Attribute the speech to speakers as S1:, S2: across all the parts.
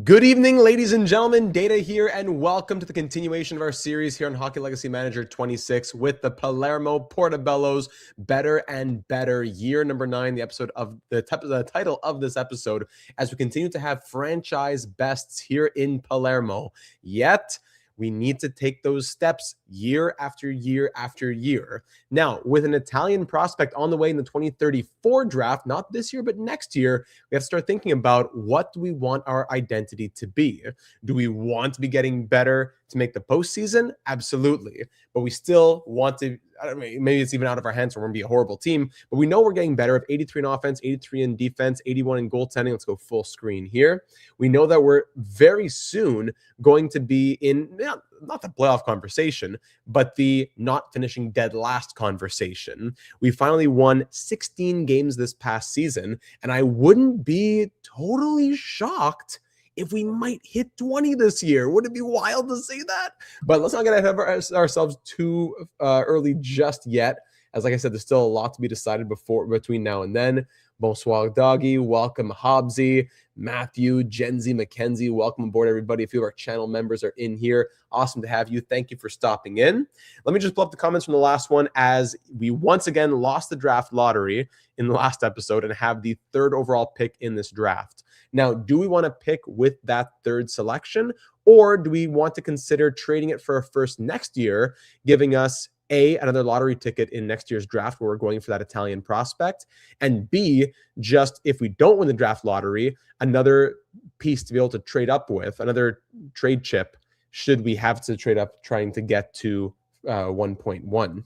S1: Good evening, ladies and gentlemen. Data here, and welcome to the continuation of our series here on Hockey Legacy Manager 26 with the Palermo Portobellos Better and Better Year number 9, the title of this episode, as we continue to have franchise bests here in Palermo. Yet, we need to take those steps year after year after year. Now, with an Italian prospect on the way in the 2034 draft, not this year, but next year, we have to start thinking about what do we want our identity to be? Do we want to be getting better to make the postseason? Absolutely. But we still want to, I don't know, maybe it's even out of our hands, we're going to be a horrible team, but we know we're getting better of 83 in offense, 83 in defense, 81 in goaltending. Let's go full screen here. We know that we're very soon going to be in, not the playoff conversation, but the not finishing dead last conversation. We finally won 16 games this past season, and I wouldn't be totally shocked if we might hit 20 this year. Would it be wild to say that? But let's not get ahead of ourselves too early just yet. As like I said, there's still a lot to be decided between now and then. Bonsoir, Doggy. Welcome, Hobbsy, Matthew, Genzi, Mackenzie. Welcome aboard, everybody. A few of our channel members are in here. Awesome to have you. Thank you for stopping in. Let me just pull up the comments from the last one, as we once again lost the draft lottery in the last episode and have the third overall pick in this draft. Now, do we want to pick with that third selection, or do we want to consider trading it for a first next year, giving us A, another lottery ticket in next year's draft where we're going for that Italian prospect, and B, just if we don't win the draft lottery, another piece to be able to trade up with, another trade chip, should we have to trade up trying to get to 1.1.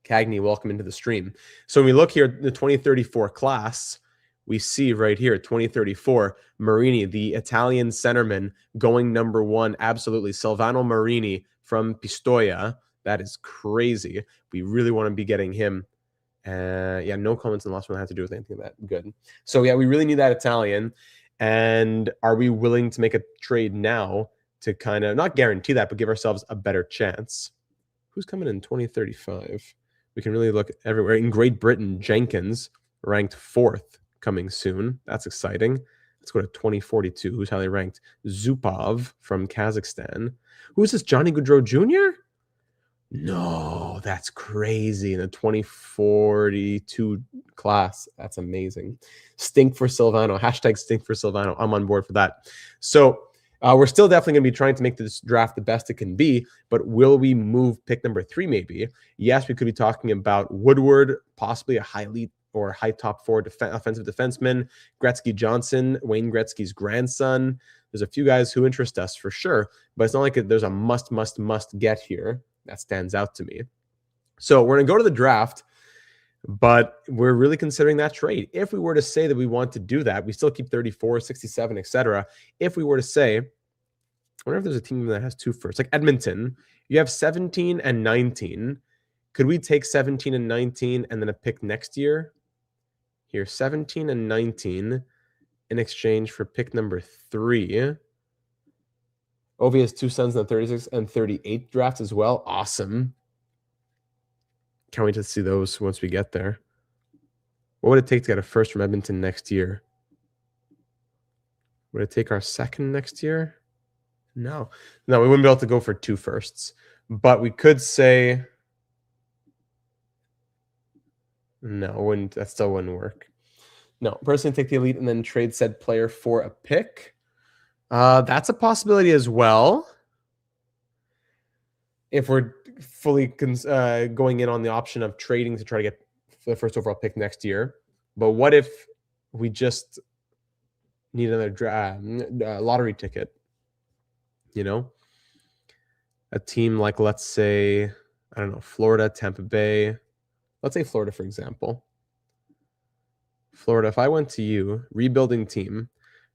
S1: Cagney, welcome into the stream. So when we look here, the 2034 class, we see right here, 2034, Marini, the Italian centerman, going number 1. Absolutely. Silvano Marini from Pistoia. That is crazy. We really want to be getting him. Yeah, no comments on the last one that had to do with anything that good. So yeah, we really need that Italian. And are we willing to make a trade now to kind of not guarantee that, but give ourselves a better chance? Who's coming in 2035? We can really look everywhere. In Great Britain, Jenkins, ranked 4th, coming soon. That's exciting. Let's go to 2042. Who's highly ranked? Zupov from Kazakhstan. Who is this? Johnny Gaudreau Jr.? No, that's crazy. In the 2042 class. That's amazing. Stink for Silvano. Hashtag stink for Silvano. I'm on board for that. So we're still definitely going to be trying to make this draft the best it can be, but will we move pick number 3 maybe? Yes, we could be talking about Woodward, possibly a high top 4 offensive defenseman, Gretzky Johnson, Wayne Gretzky's grandson. There's a few guys who interest us for sure, but it's not like there's a must get here that stands out to me. So we're going to go to the draft, but we're really considering that trade. If we were to say that we want to do that, we still keep 34, 67, etc. If we were to say, I wonder if there's a team that has 2 firsts, like Edmonton, you have 17 and 19. Could we take 17 and 19 and then a pick next year? Here, 17 and 19 in exchange for pick number 3. Ovi has 2 sons in the 36 and 38 drafts as well. Awesome. Can't wait to see those once we get there. What would it take to get a first from Edmonton next year? Would it take our second next year? No, we wouldn't be able to go for 2 firsts. But we could say, no, that still wouldn't work. No, personally take the elite and then trade said player for a pick. That's a possibility as well. If we're fully going in on the option of trading to try to get the first overall pick next year. But what if we just need another lottery ticket? You know, a team like, let's say, I don't know, Florida, Tampa Bay. Let's say Florida, for example. Florida, if I went to you, rebuilding team,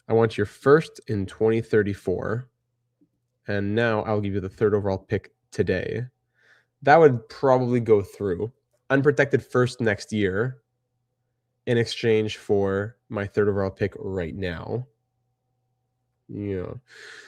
S1: I want your first in 2034, and now I'll give you the 3rd overall pick today. That would probably go through. Unprotected first next year in exchange for my 3rd overall pick right now. Yeah.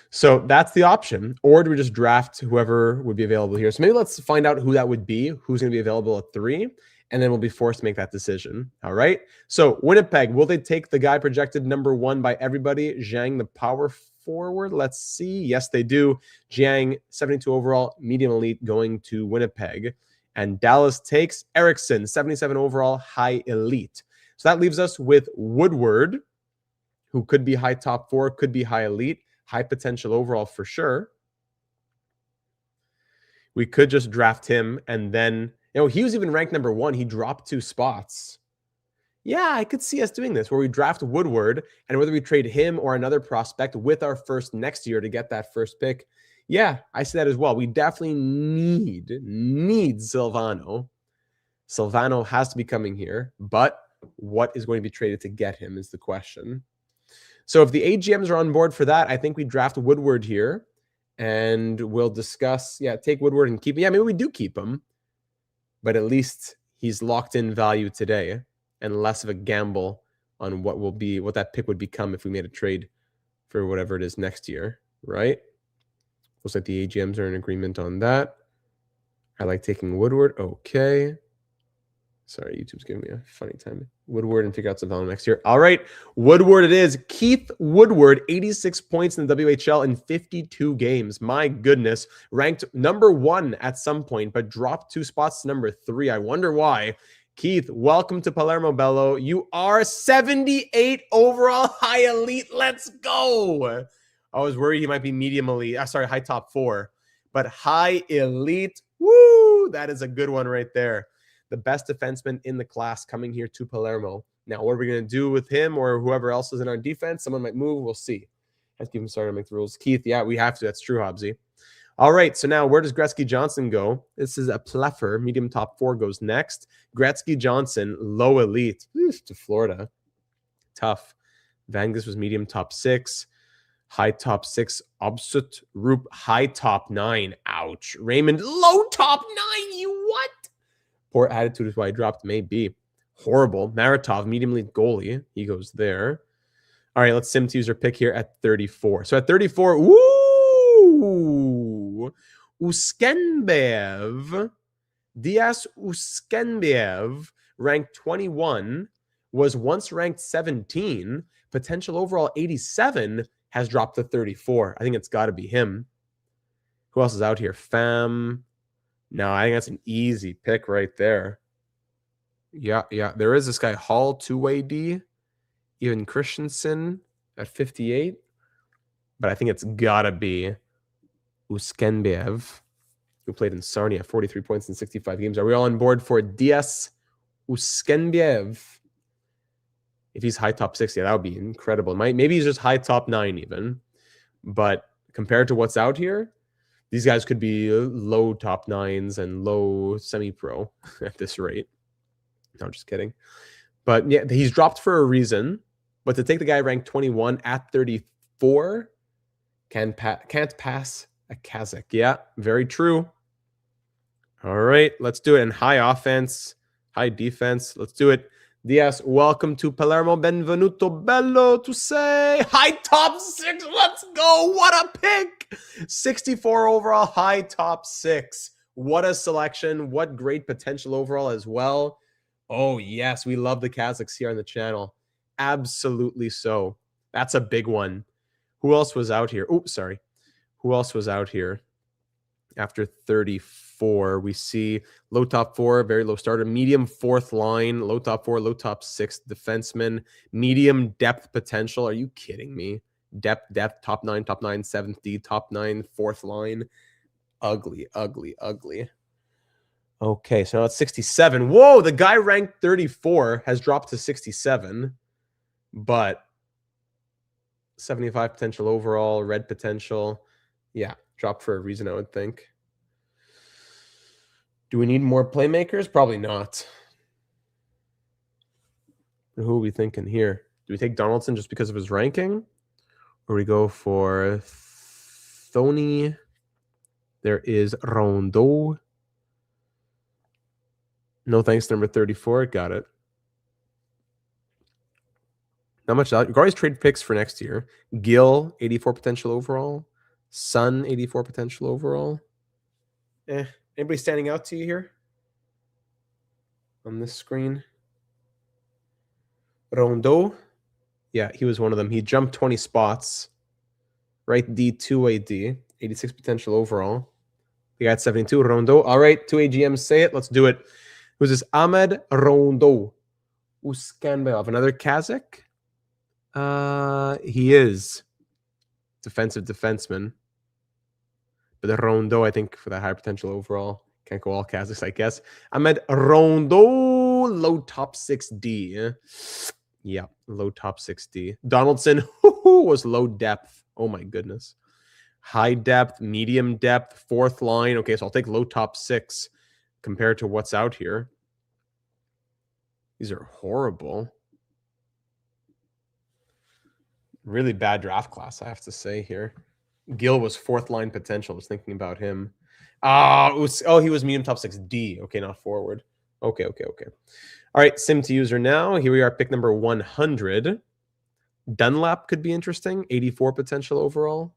S1: So that's the option. Or do we just draft whoever would be available here? So maybe let's find out who that would be, who's going to be available at 3, and then we'll be forced to make that decision. All right. So Winnipeg, will they take the guy projected number 1 by everybody? Zhang, the power forward. Let's see. Yes, they do. Zhang, 72 overall, medium elite, going to Winnipeg. And Dallas takes Erickson, 77 overall, high elite. So that leaves us with Woodward, who could be high top 4, could be high elite, high potential overall for sure. We could just draft him, and then, he was even ranked number 1. He dropped 2 spots. Yeah, I could see us doing this, where we draft Woodward, and whether we trade him or another prospect with our first next year to get that first pick. Yeah, I see that as well. We definitely need Silvano. Silvano has to be coming here, but what is going to be traded to get him is the question. So if the AGMs are on board for that, I think we draft Woodward here. And we'll discuss, take Woodward and keep him. Yeah, maybe we do keep him. But at least he's locked in value today and less of a gamble on what that pick would become if we made a trade for whatever it is next year, right? Looks like the AGMs are in agreement on that. I like taking Woodward. Okay. Sorry, YouTube's giving me a funny time. Woodward and figure out Silvano next year. All right, Woodward it is. Keith Woodward, 86 points in the WHL in 52 games. My goodness. Ranked number 1 at some point, but dropped 2 spots to number 3. I wonder why. Keith, welcome to Palermo Bello. You are 78 overall high elite. Let's go. I was worried he might be medium elite. High top 4. But high elite, woo, that is a good one right there. The best defenseman in the class coming here to Palermo. Now, what are we going to do with him or whoever else is in our defense? Someone might move. We'll see. Let's keep him starting to make the rules. Keith, yeah, we have to. That's true, Hobbsy. All right, so now where does Gretzky Johnson go? This is a Pleffer. Medium top 4 goes next. Gretzky Johnson, low elite. To Florida. Tough. Vangus was medium top 6. High top 6. Obsut Roop, high top 9. Ouch. Raymond, low top 9. You what? Poor attitude is why he dropped. Maybe. Horrible. Maratov, medium elite goalie. He goes there. All right, let's sim to user pick here at 34. So at 34, ooh, Uskenbev, Diaz Uskenbev, ranked 21, was once ranked 17, potential overall 87, has dropped to 34. I think it's got to be him. Who else is out here? Fam. No, I think that's an easy pick right there. Yeah. There is this guy, Hall, 2-way D. Even Christensen at 58. But I think it's got to be Uskenbev, who played in Sarnia, 43 points in 65 games. Are we all on board for Diaz Uskenbev? If he's high top 6, yeah, that would be incredible. Maybe he's just high top 9 even. But compared to what's out here, these guys could be low top 9s and low semi-pro at this rate. No, just kidding. But yeah, he's dropped for a reason. But to take the guy ranked 21 at 34, can't pass a Kazakh. Yeah, very true. All right, let's do it. And high offense, high defense. Let's do it. Diaz, welcome to Palermo. Benvenuto bello to say. High top 6. Let's go. What a pick. 64 overall, high top 6. What a selection. What great potential overall as well. Oh, yes. We love the Kazakhs here on the channel. Absolutely so. That's a big one. Who else was out here? Oh, sorry. Who else was out here? After 34, we see low top 4, very low starter, medium 4th line, low top 4, low top 6 defenseman, medium depth potential. Are you kidding me? Depth, top 9, 7th D, top 9, 4th line. Ugly. Okay, so now it's 67. Whoa, the guy ranked 34 has dropped to 67, but 75 potential overall, red potential. Yeah, dropped for a reason, I would think. Do we need more playmakers? Probably not. Who are we thinking here? Do we take Donaldson just because of his ranking? Or we go for Thony? There is Rondeau. No thanks, number 34. Got it. Not much out. You can always trade picks for next year. Gill, 84 potential overall. Sun, 84 potential overall. Anybody standing out to you here? on this screen. Rondeau. Yeah, he was one of them. He jumped 20 spots. Right D, 2-way D. 86 potential overall. We got 72. Rondeau. All right, 2 AGMs say it. Let's do it. Who's this? Ahmed Rondeau. Uskanbekov. Another Kazakh? He is. Defensive defenseman. But the Rondeau, I think, for that high potential overall. Can't go all Kazakhs, I guess. Ahmed Rondeau, low top 6D. Yeah, low top 6D. Donaldson was low depth. Oh my goodness. High depth, medium depth, fourth line. Okay, so I'll take low top 6 compared to what's out here. These are horrible. Really bad draft class, I have to say here. Gill was fourth line potential. I was thinking about him. He was medium top 6D. Okay, not forward. Okay. All right, sim to user now. Here we are, pick number 100. Dunlap could be interesting. 84 potential overall.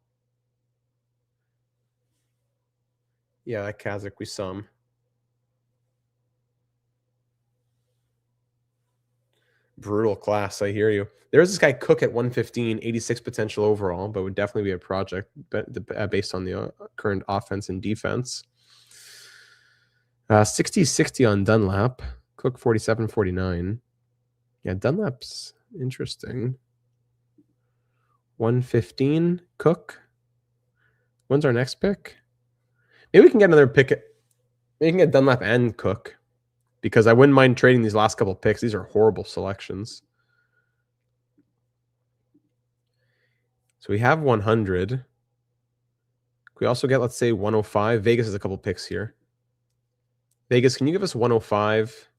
S1: Yeah, that Kazakh, we saw him. Brutal class, I hear you. There's this guy Cook at 115, 86 potential overall, but would definitely be a project based on the current offense and defense. 60-60 on Dunlap. Cook 47-49. Yeah, Dunlap's interesting. 115, Cook. When's our next pick? Maybe we can get another pick. Maybe we can get Dunlap and Cook, because I wouldn't mind trading these last couple picks. These are horrible selections. So we have 100. Can we also get, let's say, 105? Vegas has a couple picks here. Vegas, can you give us 105?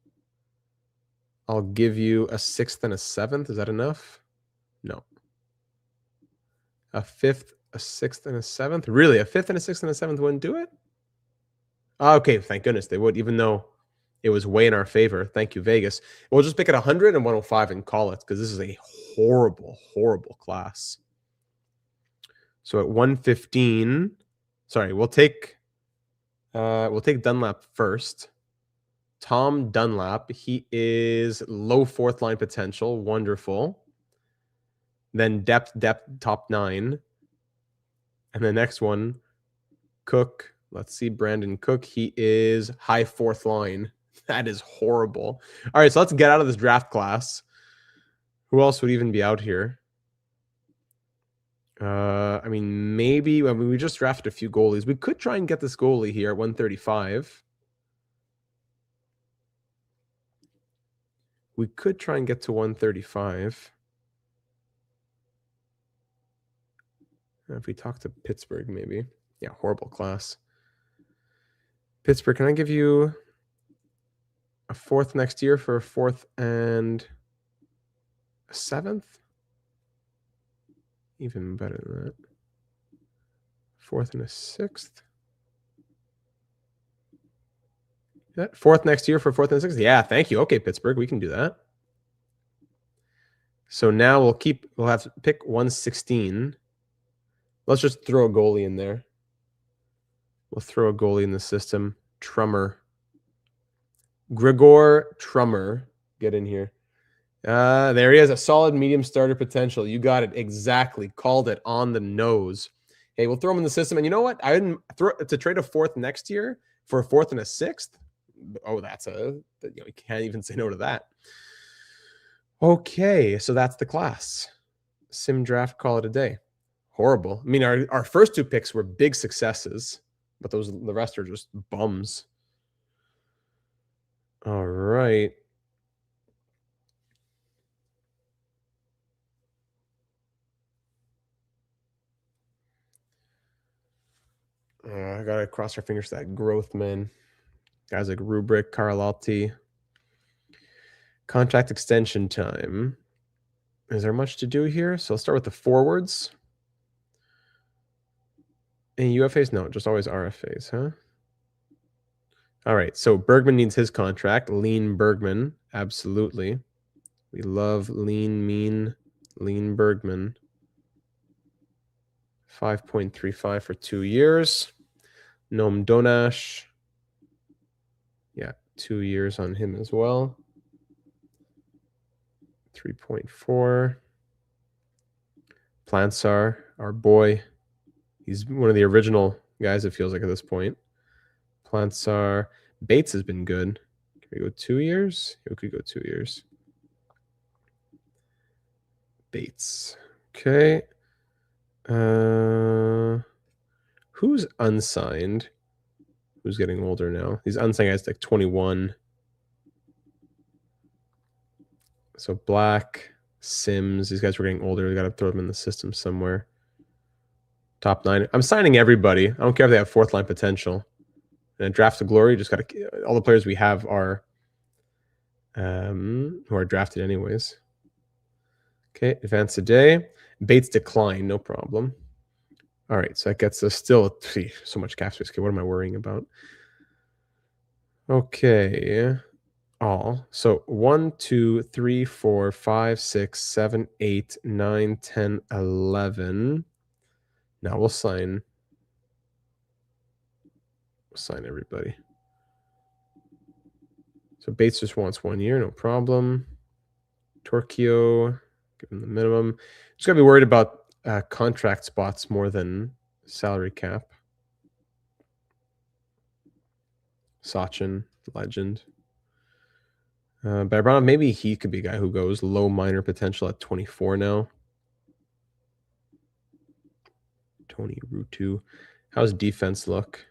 S1: I'll give you a 6th and a 7th. Is that enough? No. A 5th, a 6th, and a 7th? Really? A 5th and a 6th and a 7th wouldn't do it? Okay, thank goodness they would, even though it was way in our favor. Thank you, Vegas. We'll just pick it 100 and 105 and call it, because this is a horrible, horrible class. So at 115, sorry, we'll take Dunlap first. Tom Dunlap, he is low fourth line potential, wonderful. Then depth, top 9. And the next one, Cook. Let's see, Brandon Cook. He is high fourth line. That is horrible. All right, so let's get out of this draft class. Who else would even be out here? I mean, maybe. I mean, we just drafted a few goalies. We could try and get this goalie here at 135. We could try and get to 135. If we talk to Pittsburgh, maybe. Yeah, horrible class. Pittsburgh, can I give you a 4th next year for a 4th and a 7th? Even better than that. 4th and a 6th. That 4th next year for 4th and 6th? Yeah, thank you. Okay, Pittsburgh, we can do that. So now we'll have to pick 116. Let's just throw a goalie in there. We'll throw a goalie in the system. Trummer. Grigor Trummer. Get in here. There he is. A solid medium starter potential. You got it. Exactly. Called it on the nose. Hey, we'll throw him in the system. And you know what? I didn't throw to trade a 4th next year for a 4th and a 6th. Oh, you can't even say no to that. Okay, so that's the class. Sim draft, call it a day. Horrible. I mean, our first 2 picks were big successes, but the rest are just bums. All right. I gotta cross our fingers for that growth, man. Guys like Rubric, Carlotti. Contract extension time. Is there much to do here? So I'll start with the forwards. Any UFAs? No, just always RFAs, huh? All right, so Bergman needs his contract. Lean Bergman, absolutely. We love lean, mean, lean Bergman. 5.35 for 2 years. Noam Donash. Yeah, 2 years on him as well. 3.4. Plansar, our boy. He's one of the original guys, it feels like, at this point. Plansar. Bates has been good. Can we go 2 years? We could go 2 years. Bates. Okay. Who's unsigned? Who's getting older now? These unsigned guys like 21. So Black, Sims, these guys were getting older. We got to throw them in the system somewhere. Top 9. I'm signing everybody. I don't care if they have fourth line potential. And draft to glory, just got to. All the players we have are who are drafted anyways. Okay, advance today. Bates decline, no problem. All right, so that gets us still so much cap space. Okay, what am I worrying about? Okay. All. So 1, 2, 3, 4, 5, 6, 7, 8, 9, 10, 11. Now we'll sign everybody. So Bates just wants 1 year, no problem. Torquio, give him the minimum. Just gotta be worried about contract spots more than salary cap. Sachin, legend. Barbranov, maybe he could be a guy who goes low minor potential at 24 now. Tony Rutu. How's defense look?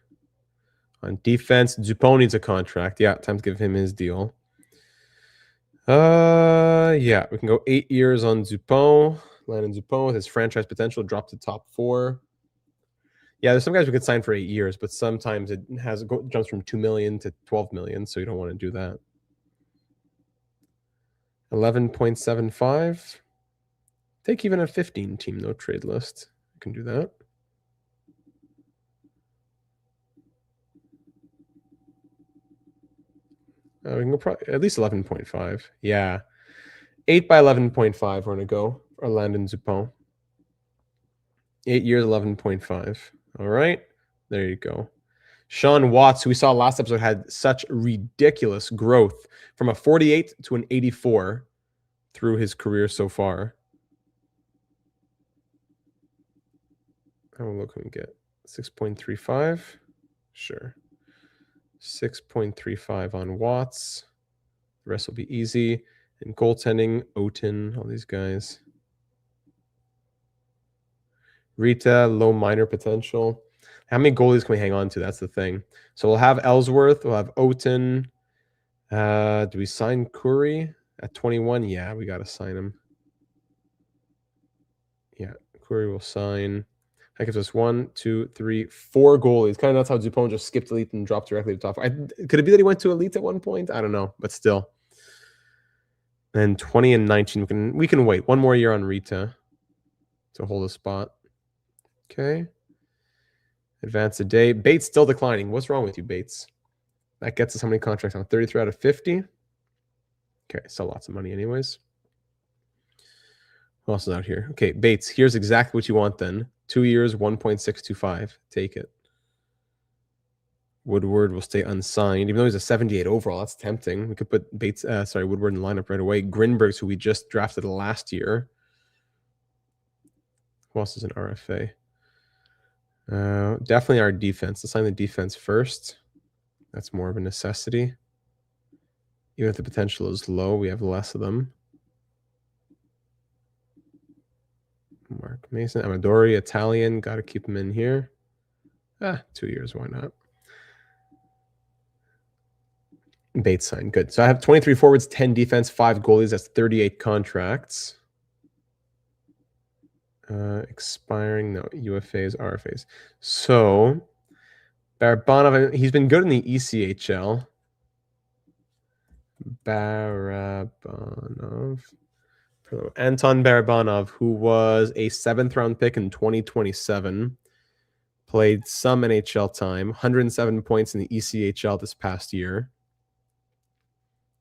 S1: On defense, Dupont needs a contract. Yeah, time to give him his deal. Yeah, we can go 8 years on Dupont. Landon Dupont with his franchise potential drop to top 4. Yeah, there's some guys we could sign for 8 years, but sometimes it jumps from 2 million to 12 million, so you don't want to do that. 11.75. Take even a 15 team no trade list. You can do that. We can go probably at least 11.5. Yeah. 8 by 11.5 we're going to go for Landon Dupont. 8 years, 11.5. All right. There you go. Sean Watts, who we saw last episode, had such ridiculous growth from a 48 to an 84 through his career so far. How low can we get? 6.35? Sure. 6.35 on Watts. The rest will be easy. And goaltending, Oten, all these guys. Rita, low minor potential. How many goalies can we hang on to? That's the thing. So we'll have Ellsworth. We'll have Oten. Do we sign Curry at 21? Yeah, we got to sign him. Yeah, Curry will sign. That gives us 1, 2, 3, 4 goalies. Kind of that's how Dupont just skipped elite and dropped directly to top 4. Could it be that he went to elite at one point? I don't know, but still. And 20 and 19, we can wait 1 more year on Rita to hold a spot. Okay. Advance a day. Bates still declining. What's wrong with you, Bates? That gets us how many contracts on? 33 out of 50. Okay, still lots of money anyways. Who else is out here? Okay, Bates, here's exactly what you want then. 2 years, 1.625. Take it. Woodward will stay unsigned, even though he's a 78 overall. That's tempting. We could put Bates, Woodward in the lineup right away. Grinberg's, who we just drafted last year. Who else is an RFA? Definitely our defense. Let's sign the defense first. That's more of a necessity. Even if the potential is low, we have less of them. Mark Mason, Amadori, Italian. Got to keep him in here. 2 years. Why not? Bates sign. Good. So I have 23 forwards, 10 defense, 5 goalies. That's 38 contracts. Expiring. No, UFAs, RFAs. So Barabanov, he's been good in the ECHL. Barabanov. Anton Barabanov, who was a 7th round pick in 2027. Played some NHL time. 107 points in the ECHL this past year.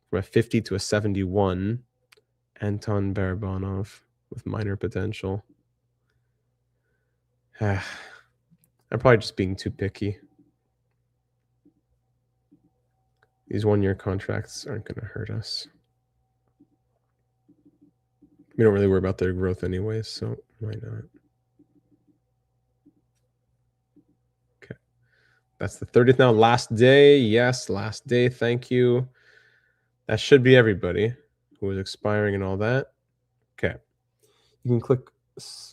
S1: From a 50 to a 71. Anton Barabanov with minor potential. I'm probably just being too picky. These one-year contracts aren't going to hurt us. We don't really worry about their growth anyways, so why not? Okay. That's the 30th now. Last day. Yes, last day. Thank you. That should be everybody who is expiring and all that. Okay. You can click,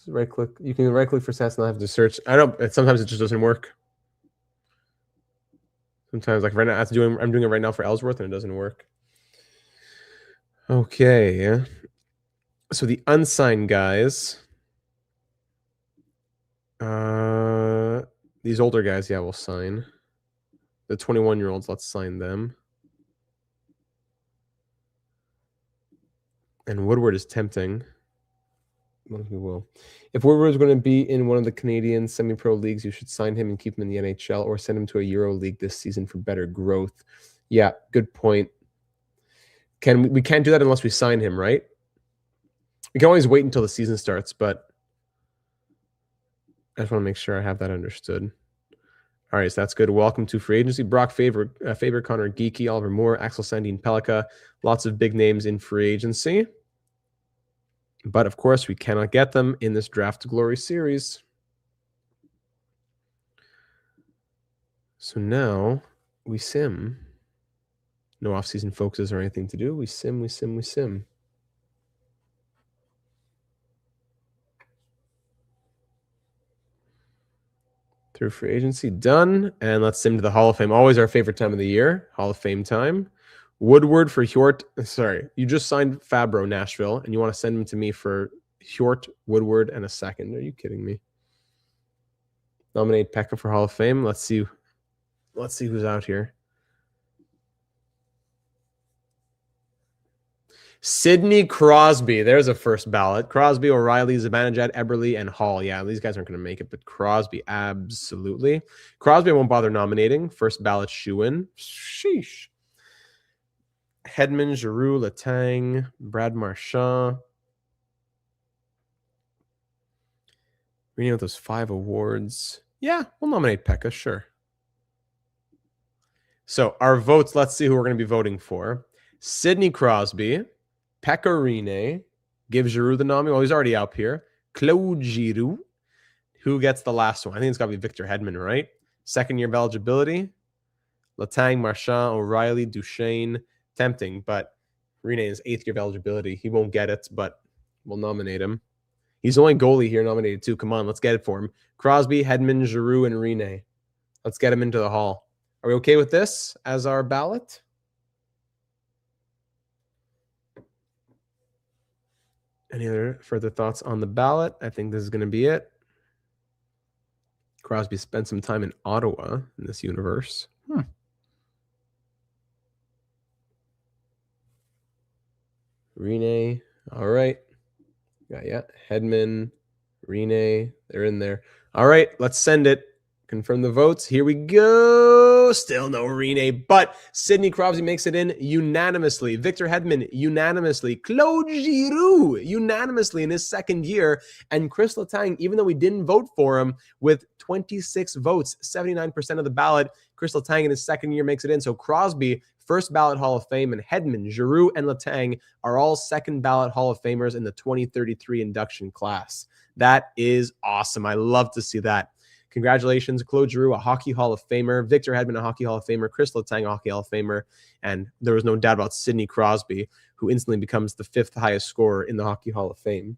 S1: right click. You can right click for stats and not have to search. I don't, sometimes it just doesn't work. Sometimes, like right now, I'm doing it right now for Ellsworth and it doesn't work. Okay. Yeah. So the unsigned guys, these older guys, yeah, we'll sign. The 21-year-olds, let's sign them. And Woodward is tempting. We will. If Woodward is going to be in one of the Canadian semi-pro leagues, you should sign him and keep him in the NHL or send him to a Euro League this season for better growth. Yeah, good point. We can't do that unless we sign him, right? We can always wait until the season starts, but I just want to make sure I have that understood. All right, so that's good. Welcome to free agency. Brock Faber, Connor Geeky, Oliver Moore, Axel Sandin, Pelika. Lots of big names in free agency. But, of course, we cannot get them in this Draft to Glory series. So now we sim. No off-season focuses or anything to do. We sim, we sim, we sim. Through free agency, done. And let's sim to the Hall of Fame. Always our favorite time of the year, Hall of Fame time. Woodward for Hjort. Sorry, you just signed Fabro Nashville, and you want to send him to me for Hjort, Woodward, and a second. Are you kidding me? Nominate Pekka for Hall of Fame. Let's see who's out here. Sidney Crosby. There's a first ballot. Crosby, O'Reilly, Zibanejad, Eberle, and Hall. Yeah, these guys aren't going to make it, but Crosby, absolutely. Crosby I won't bother nominating. First ballot shoe-in. Sheesh. Hedman, Giroux, Letang, Brad Marchand. Reading out those 5 awards. Yeah, we'll nominate Pekka, sure. So our votes, let's see who we're going to be voting for. Sidney Crosby, Pekka Rinne, give Giroux the nominee. Well, he's already up here. Claude Giroux. Who gets the last one? I think it's got to be Victor Hedman, right? Second year of eligibility. Letang, Marchand, O'Reilly, Duchesne. Tempting, but Rinne is 8th year of eligibility. He won't get it, but we'll nominate him. He's the only goalie here nominated too. Come on, let's get it for him. Crosby, Hedman, Giroux, and Rinne. Let's get him into the Hall. Are we okay with this as our ballot? Any other further thoughts on the ballot? I think this is going to be it. Crosby spent some time in Ottawa in this universe. Rinne. All right. Yeah. Hedman, Rinne. They're in there. All right. Let's send it. Confirm the votes. Here we go. Still no Rinne, but Sidney Crosby makes it in unanimously. Victor Hedman unanimously. Claude Giroux unanimously in his second year. And Chris Letang, even though we didn't vote for him, with 26 votes, 79% of the ballot, Chris Letang in his second year makes it in. So Crosby, first ballot Hall of Fame, and Hedman, Giroux, and Letang are all second ballot Hall of Famers in the 2033 induction class. That is awesome. I love to see that. Congratulations, Claude Giroux, a Hockey Hall of Famer, Victor Hedman, a Hockey Hall of Famer, Chris Letang, a Hockey Hall of Famer, and there was no doubt about Sidney Crosby, who instantly becomes the 5th highest scorer in the Hockey Hall of Fame.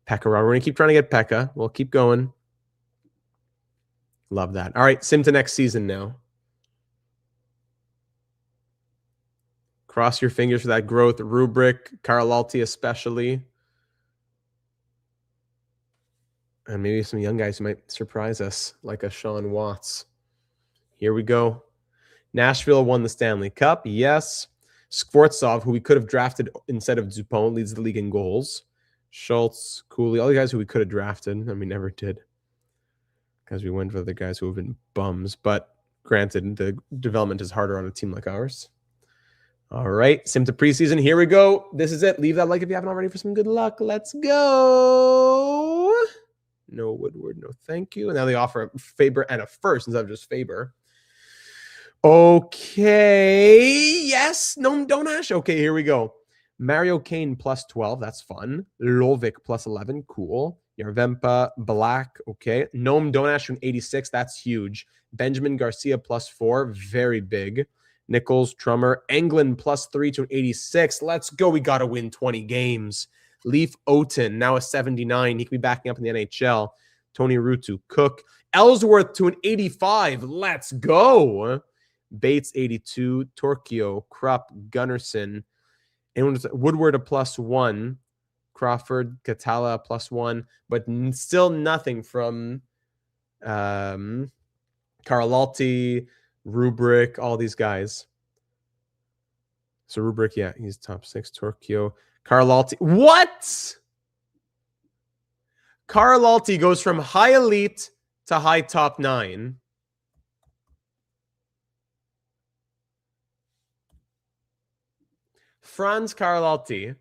S1: Pekka, we're going to keep trying to get Pekka. We'll keep going. Love that. All right, sim to next season now. Cross your fingers for that growth rubric, Karlalti especially. And maybe some young guys who might surprise us, like a Sean Watts. Here we go. Nashville won the Stanley Cup. Yes. Skvortsov, who we could have drafted instead of Dupont, leads the league in goals. Schultz, Cooley, all the guys who we could have drafted, and we never did. Because we went for the guys who have been bums. But granted, the development is harder on a team like ours. All right. Sim to preseason. Here we go. This is it. Leave that like if you haven't already for some good luck. Let's go. No Woodward, no thank you. And now they offer a Faber and a first instead of just Faber. Okay. Yes. No, don't Ash. Okay, here we go. Mario Kane plus 12. That's fun. Lovik plus 11. Cool. Yarvempa Black. Okay. Gnome Donash from 86. That's huge. Benjamin Garcia plus 4. Very big. Nichols Trummer. Englund plus 3 to 86. Let's go. We got to win 20 games. Leaf Oten, now a 79. He could be backing up in the NHL. Tony Rutu. Cook. Ellsworth to an 85. Let's go. Bates 82, Torquio, Krupp, Gunnarsson, Woodward a +1, Crawford, Catala +1, but still nothing from Carlalti, Rubric, all these guys. So Rubric, yeah, he's top 6. Torquio, Carlalti. What? Carlalti goes from high elite to high top 9. Franz Carlalti,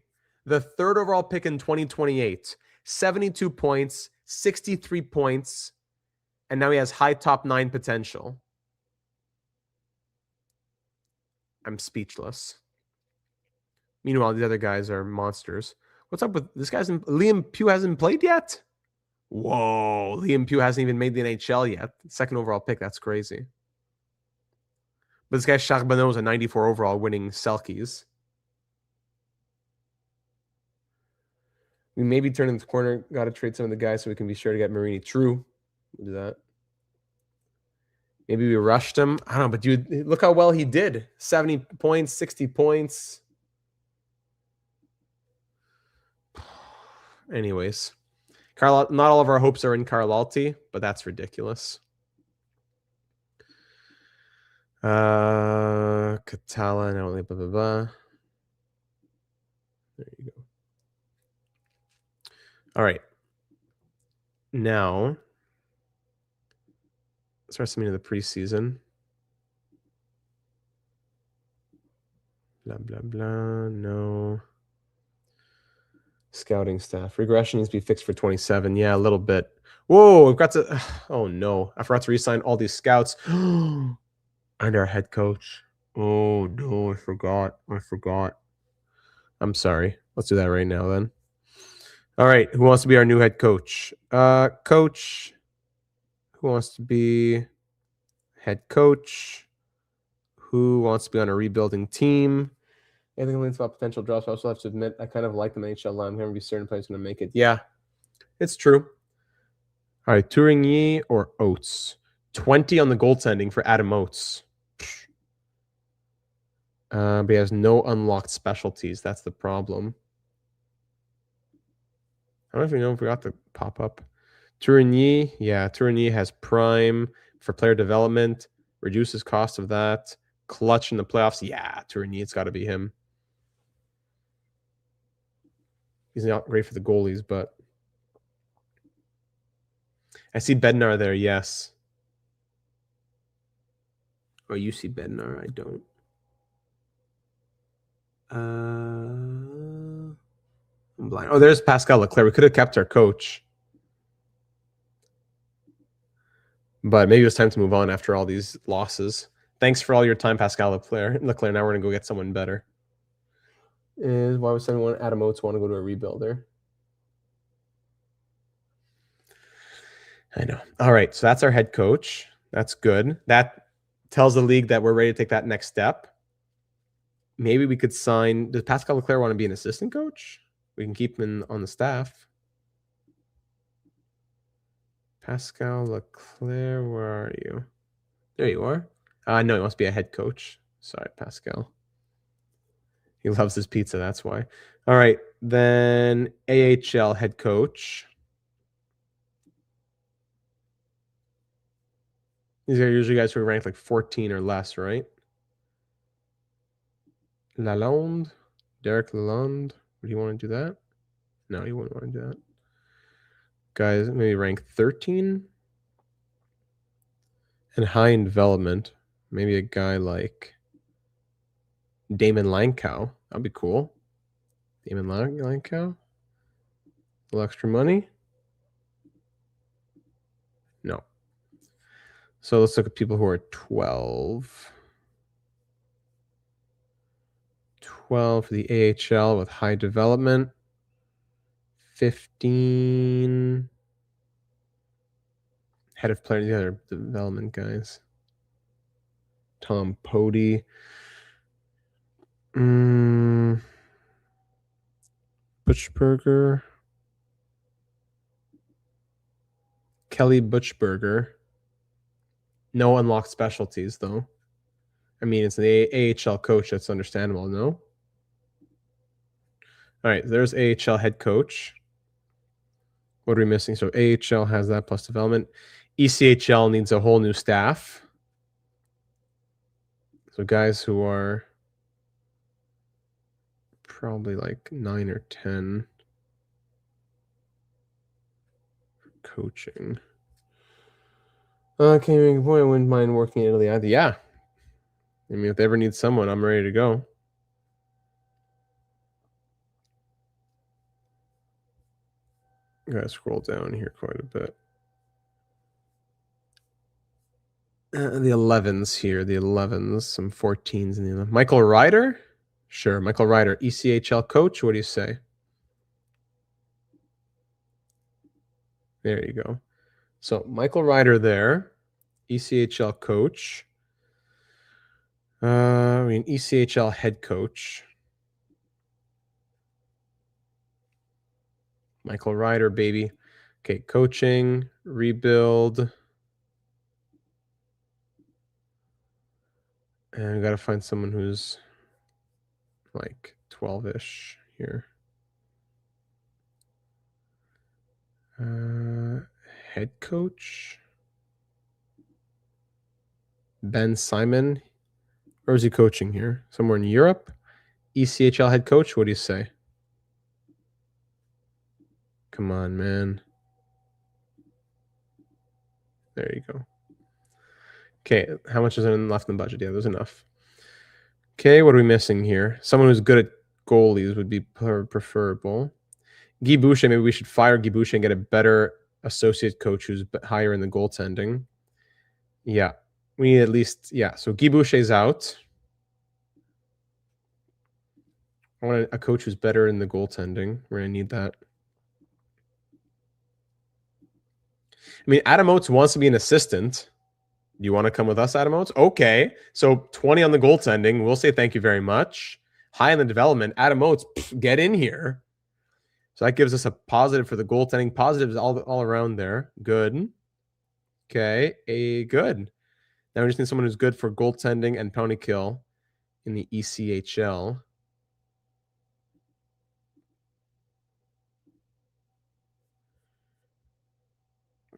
S1: the 3rd overall pick in 2028, 72 points, 63 points, and now he has high top 9 potential. I'm speechless. Meanwhile, the other guys are monsters. What's up with this guy's Liam Pugh hasn't played yet? Whoa, Liam Pugh hasn't even made the NHL yet. 2nd overall pick, that's crazy. But this guy Charbonneau is a 94 overall winning Selkies. We may be turning the corner. Got to trade some of the guys so we can be sure to get Marini. True. We'll do that. Maybe we rushed him. I don't know, but dude, look how well he did. 70 points, 60 points. Anyways. Not all of our hopes are in Carlalti, but that's ridiculous. Catala, now only blah, blah, blah. There you go. All right. Now, start something in the preseason. Blah, blah, blah. No. Scouting staff. Regression needs to be fixed for 27. Yeah, a little bit. Whoa, I've got to... Oh, no. I forgot to re-sign all these scouts. And our head coach. Oh, no, I forgot. I'm sorry. Let's do that right now, then. All right. Who wants to be our new head coach? Coach. Who wants to be head coach? Who wants to be on a rebuilding team? Anything leads about potential drops. I also have to admit, I kind of like the NHL line. I'm going to be certain players going to make it. Yeah, it's true. All right, Tourigny or Oates? 20 on the goaltending for Adam Oates. But he has no unlocked specialties. That's the problem. I don't know if you know if we got the pop-up. Tourigny, yeah, Tourigny has prime for player development, reduces cost of that. Clutch in the playoffs. Yeah, Tourigny, it's got to be him. He's not great for the goalies, but I see Bednar there, yes. Oh, you see Bednar, I don't. I'm blind. Oh, there's Pascal Leclerc. We could have kept our coach. But maybe it was time to move on after all these losses. Thanks for all your time, Pascal Leclerc. Now we're going to go get someone better. Is why would someone Adam Oates want to go to a rebuilder? I know. All right, so that's our head coach. That's good. That tells the league that we're ready to take that next step. Maybe we could sign... Does Pascal Leclerc want to be an assistant coach? We can keep him on the staff. Pascal Leclerc, where are you? There you are. No, he wants to be a head coach. Sorry, Pascal. He loves his pizza, that's why. All right, then AHL head coach. These are usually guys who are ranked like 14 or less, right? Lalonde, Derek Lalonde. Would he want to do that? No, he wouldn't want to do that. Guys, maybe rank 13 and high in development. Maybe a guy like Damon Lankow. That'd be cool. Damon Lankow. A little extra money. No. So let's look at people who are 12. 12 for the AHL with high development. 15 head of players, the other development guys. Tom Pody. Butchberger. Kelly Butchberger. No unlocked specialties, though. I mean, it's the AHL coach. That's understandable, no? All right, there's AHL head coach. What are we missing? So AHL has that plus development. ECHL needs a whole new staff. So guys who are probably like 9 or 10 coaching. Okay, boy, I wouldn't mind working in Italy either. Yeah. I mean, if they ever need someone, I'm ready to go. I gotta scroll down here quite a bit. The 11s here, the 11s, some 14s in the 11. Michael Ryder? Sure, Michael Ryder, ECHL coach. What do you say? There you go. So Michael Ryder there, ECHL coach. I mean, ECHL head coach. Michael Ryder, baby. Okay, coaching, rebuild. And we got to find someone who's like 12-ish here. Head coach. Ben Simon. Where is he coaching here? Somewhere in Europe? ECHL head coach? What do you say? Come on, man. There you go. Okay, how much is left in the budget? Yeah, there's enough. Okay, what are we missing here? Someone who's good at goalies would be preferable. Guy Boucher, maybe we should fire Guy Boucher and get a better associate coach who's higher in the goaltending. Yeah, we need at least, yeah. So Guy Boucher's out. I want a coach who's better in the goaltending. We're going to need that. I mean, Adam Oates wants to be an assistant. Do you want to come with us, Adam Oates? Okay. So 20 on the goaltending. We'll say thank you very much. High in the development. Adam Oates, get in here. So that gives us a positive for the goaltending. Positives all around there. Good. Okay. Good. Now we just need someone who's good for goaltending and penalty kill in the ECHL.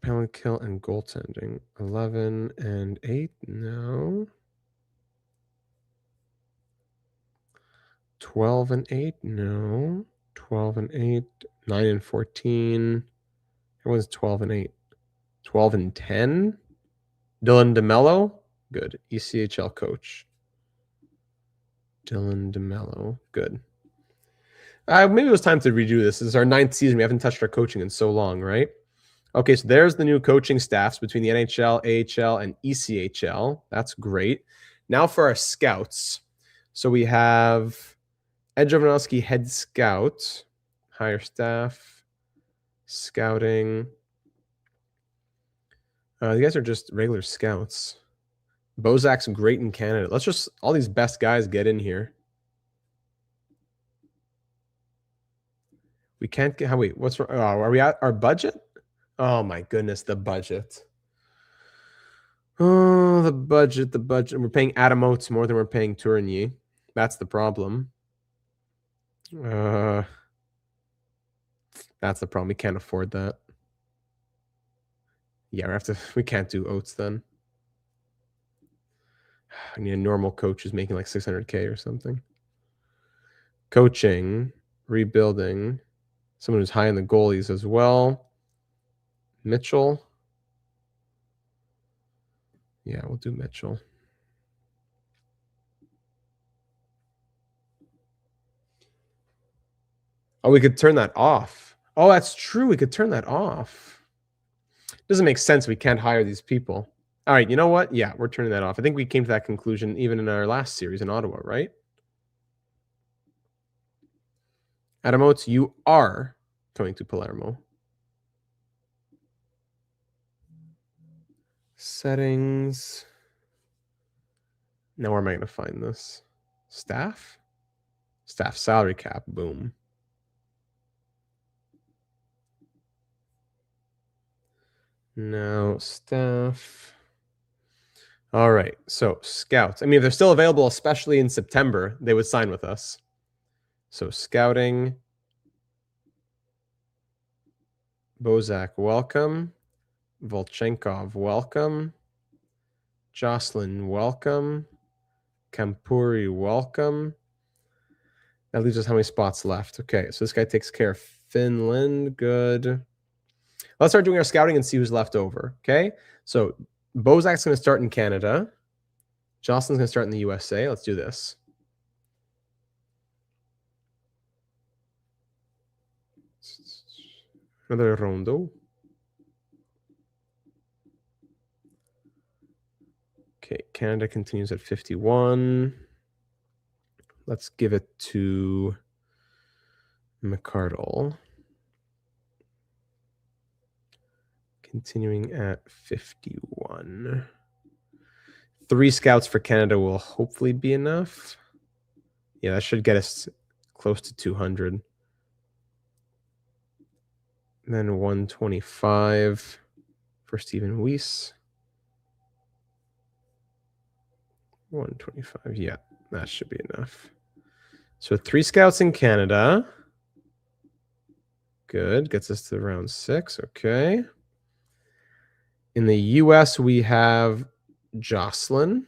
S1: Penalty kill and goaltending. 11 and 8. No. 12 and 8. No. 12 and 8. 9 and 14. Everyone's 12 and 8. 12 and 10. Dylan DeMello. Good. ECHL coach. Dylan DeMello. Good. Maybe it was time to redo this. This is our 9th season. We haven't touched our coaching in so long, right? Okay, so there's the new coaching staffs between the NHL, AHL, and ECHL. That's great. Now for our scouts. So we have Ed Jovanovski, head scout, higher staff, scouting. You guys are just regular scouts. Bozak's great in Canada. Let's just, all these best guys get in here. We can't get, wait, what's wrong? Oh, are we at our budget? Oh my goodness, the budget. Oh, the budget. We're paying Adam Oates more than we're paying Tourigny. That's the problem. That's the problem. We can't afford that. Yeah, we can't do Oates then. I need a normal coach who's making like 600K or something. Coaching, rebuilding, someone who's high in the goalies as well. Mitchell. Yeah, we'll do Mitchell. Oh, we could turn that off. Oh, that's true. We could turn that off. Doesn't make sense. We can't hire these people. All right, you know what? Yeah, we're turning that off. I think we came to that conclusion even in our last series in Ottawa, right? Adamotes, you are coming to Palermo. Settings. Now where am I going to find this? Staff? Staff salary cap. Boom. Now staff. All right. So scouts. I mean, if they're still available, especially in September, they would sign with us. So scouting. Bozak, welcome. Volchenkov, welcome. Jocelyn, welcome. Kampuri, welcome. That leaves us how many spots left? Okay, so this guy takes care of Finland. Good. Let's start doing our scouting and see who's left over. Okay, so Bozak's going to start in Canada. Jocelyn's going to start in the USA. Let's do this. Another rondo. Okay, Canada continues at 51. Let's give it to McCardle. Continuing at 51. 3 scouts for Canada will hopefully be enough. Yeah, that should get us close to 200. And then 125 for Stephen Weiss. 125, yeah, that should be enough. So 3 scouts in Canada. Good, gets us to round 6, okay. In the US, we have Jocelyn.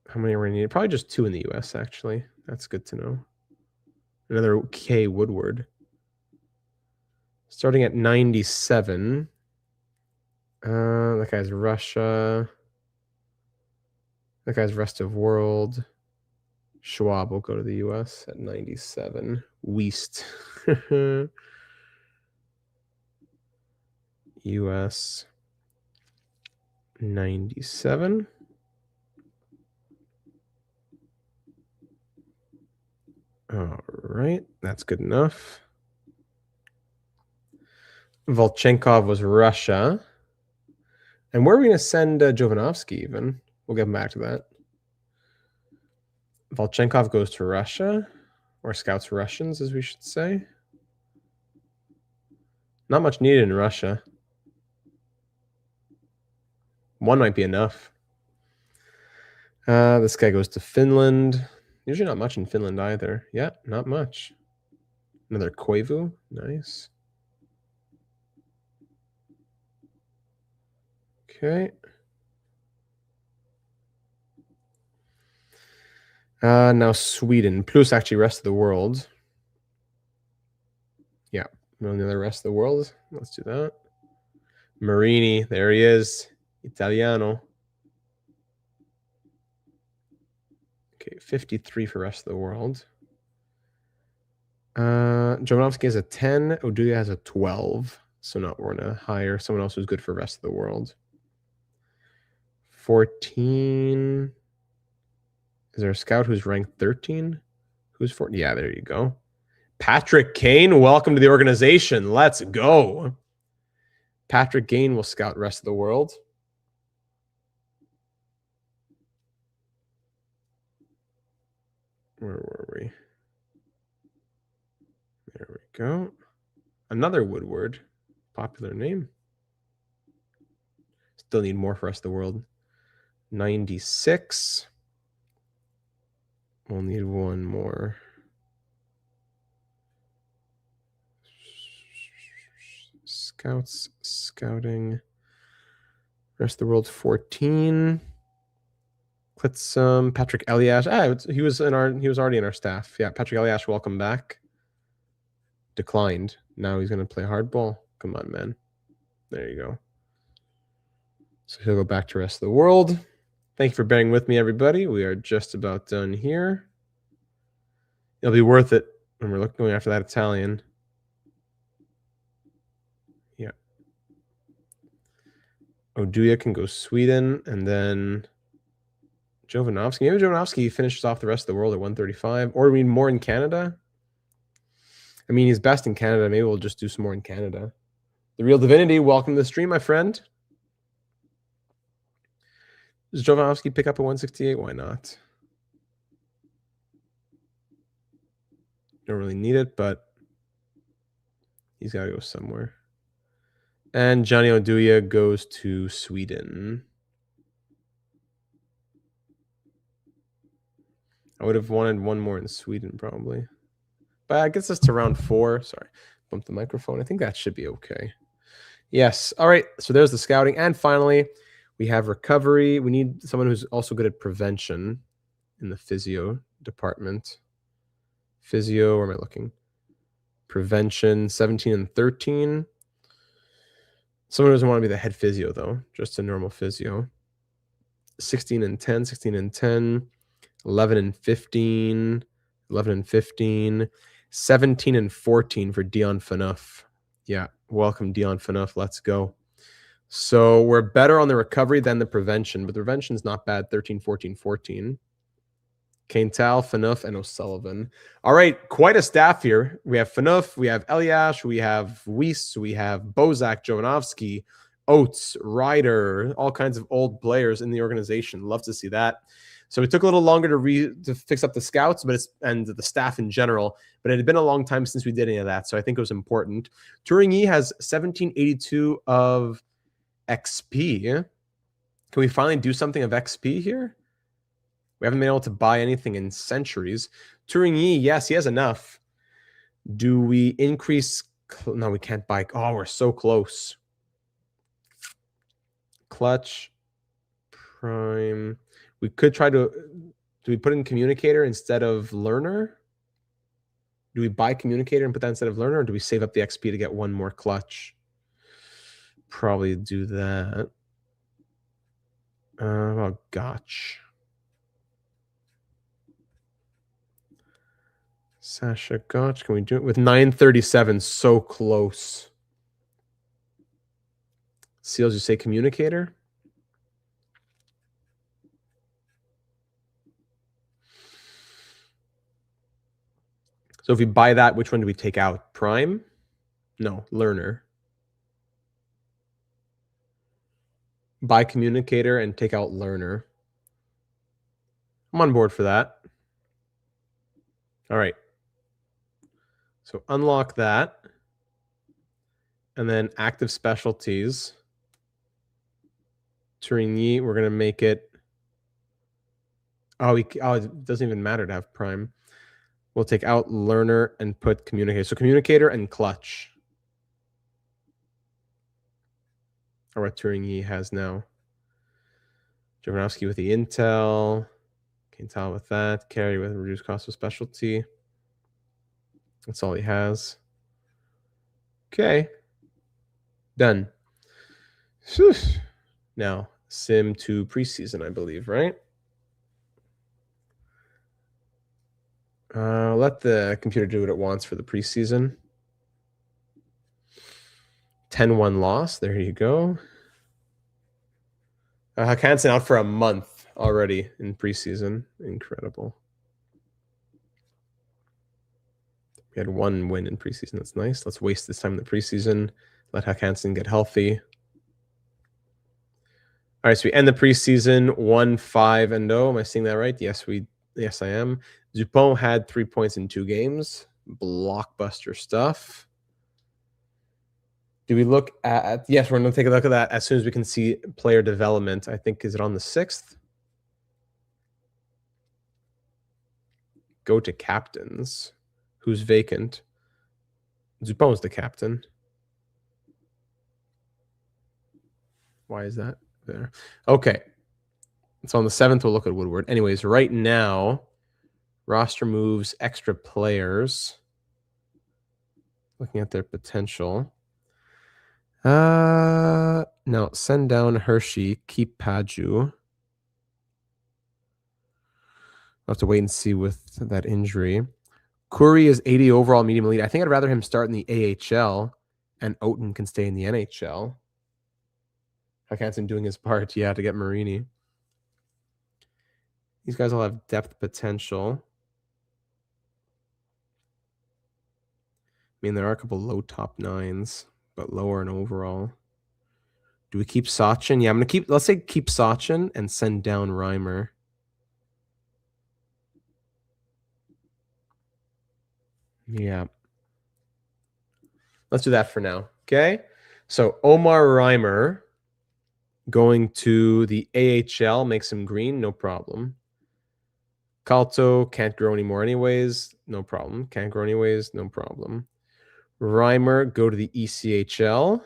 S1: How many are we need? Probably just 2 in the US, actually. That's good to know. Another K Woodward. Starting at 97. That guy's Russia. That guy's rest of world. Schwab will go to the US at 97. Weist. US 97. All right, that's good enough. Volchenkov was Russia. And where are we going to send Jovanovski even? We'll get back to that. Volchenkov goes to Russia, or scouts Russians, as we should say. Not much needed in Russia. 1 might be enough. This guy goes to Finland. Usually not much in Finland either. Yeah, not much. Another Koivu. Nice. Okay. Now Sweden, plus actually rest of the world. Yeah, on the other rest of the world. Let's do that. Marini, there he is. Italiano. Okay, 53 for rest of the world. Jovanovski has a 10. Oduya has a 12. So not we're gonna hire someone else who's good for rest of the world. 14. Is there a scout who's ranked 13? Who's 14? Yeah, there you go. Patrick Kane, welcome to the organization. Let's go. Patrick Kane will scout rest of the world. Where were we? There we go. Another Woodward. Popular name. Still need more for rest of the world. 96. We'll need 1 more. Scouts, scouting. Rest of the world 14. Let's Patrick Eliash. He was already in our staff. Yeah, Patrick Eliash, welcome back. Declined. Now he's gonna play hardball. Come on, man. There you go. So he'll go back to rest of the world. Thank you for bearing with me, everybody. We are just about done here. It'll be worth it when we're going after that Italian. Yeah. Oduya can go Sweden, and then Jovanovski. Maybe Jovanovski finishes off the rest of the world at 135. Or we need more in Canada? I mean, he's best in Canada. Maybe we'll just do some more in Canada. The Real Divinity, welcome to the stream, my friend. Does Jovanovski pick up a 168? Why not? Don't really need it, but he's got to go somewhere. And Johnny Oduya goes to Sweden. I would have wanted one more in Sweden, probably. But I guess it's to round 4. Sorry, bumped the microphone. I think that should be okay. Yes. All right. So there's the scouting. And finally, we have recovery. We need someone who's also good at prevention in the physio department. Physio, where am I looking? Prevention, 17 and 13. Someone who doesn't want to be the head physio, though. Just a normal physio. 16 and 10, 16 and 10. 11 and 15. 11 and 15. 17 and 14 for Dion Phaneuf. Yeah, welcome, Dion Phaneuf. Let's go. So we're better on the recovery than the prevention, but the prevention's not bad. 13, 14, 14. Kaintal, Phaneuf, and O'Sullivan. All right, quite a staff here. We have Phaneuf, we have Eliash, we have Weiss, we have Bozak, Jovanovski, Oates, Ryder, all kinds of old players in the organization. Love to see that. So it took a little longer to fix up the scouts, and the staff in general. But it had been a long time since we did any of that, so I think it was important. Tourigny has 1782 of XP. Can we finally do something of XP here? We haven't been able to buy anything in centuries. Tourigny, yes, he has enough. Do we increase? No, we can't buy. Oh, we're so close. Clutch, prime. We could try to. Do we put in communicator instead of learner? Do we buy communicator and put that instead of learner, or do we save up the XP to get one more clutch? Probably do that. Oh, gotch. Sasha Gotch. Can we do it with 937? So close. Seals, you say communicator? So if we buy that, which one do we take out? Prime? No, learner. Buy communicator and take out learner. I'm on board for that. All right. So unlock that. And then active specialties. Tourigny, we're going to make it. Oh, it doesn't even matter to have prime. We'll take out learner and put communicator. So communicator and clutch. Or what Tourigny has now. Jovanovski with the intel. Kaintal with that. Carry with reduced cost of specialty. That's all he has. Okay. Done. Whew. Now, sim to preseason, I believe, right? Let the computer do what it wants for the preseason. 10-1 loss. There you go. Hakanson out for a month already in preseason. Incredible. We had one win in preseason. That's nice. Let's waste this time in the preseason. Let Hakanson get healthy. All right, so we end the preseason 1-5-0. Am I seeing that right? Yes, I am. Dupont had 3 points in 2 games. Blockbuster stuff. Do we look at? Yes, we're going to take a look at that as soon as we can see player development. I think, is it on the 6th? Go to captains. Who's vacant? Dupont's the captain. Why is that there? Okay. So on the 7th, we'll look at Woodward. Anyways, right now, roster moves, extra players. Looking at their potential. No, send down Hershey, keep Paju. I'll have to wait and see with that injury. Curry is 80 overall medium elite. I think I'd rather him start in the AHL and Oten can stay in the NHL. Hakanson doing his part, yeah, to get Marini. These guys all have depth potential. I mean, there are a couple low top 9s, but lower in overall. Do we keep Sachin? Yeah, I'm going to keep, let's say keep Sachin and send down Reimer. Yeah. Let's do that for now. Okay. So Omar Reimer going to the AHL makes him green. No problem. Calto can't grow anymore anyways. No problem. Can't grow anyways. No problem. Reimer, go to the ECHL.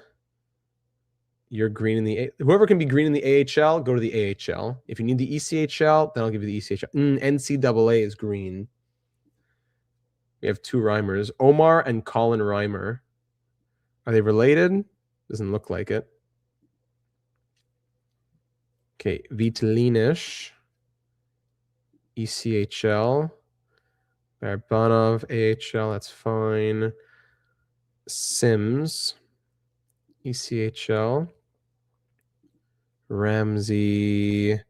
S1: You're green in the whoever can be green in the AHL, go to the AHL. If you need the ECHL, then I'll give you the ECHL. NCAA is green. We have 2 Reimers. Omar and Colin Reimer. Are they related? Doesn't look like it. Okay, Vitalinish. ECHL. Barbanov, AHL, that's fine. Sims. ECHL. Ramsey.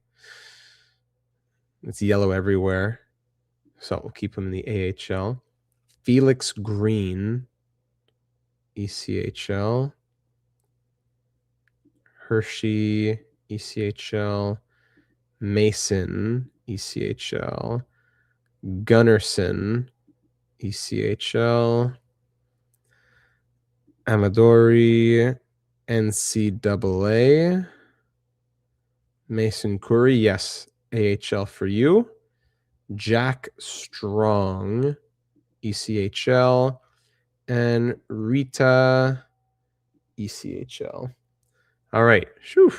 S1: It's yellow everywhere. So we'll keep him in the AHL. Felix Green, ECHL. Hershey, ECHL. Mason, ECHL. Gunnarsson, ECHL. Amadori, NCAA. Mason Curry, yes, AHL for you. Jack Strong, ECHL. And Rita, ECHL. All right. Shoo.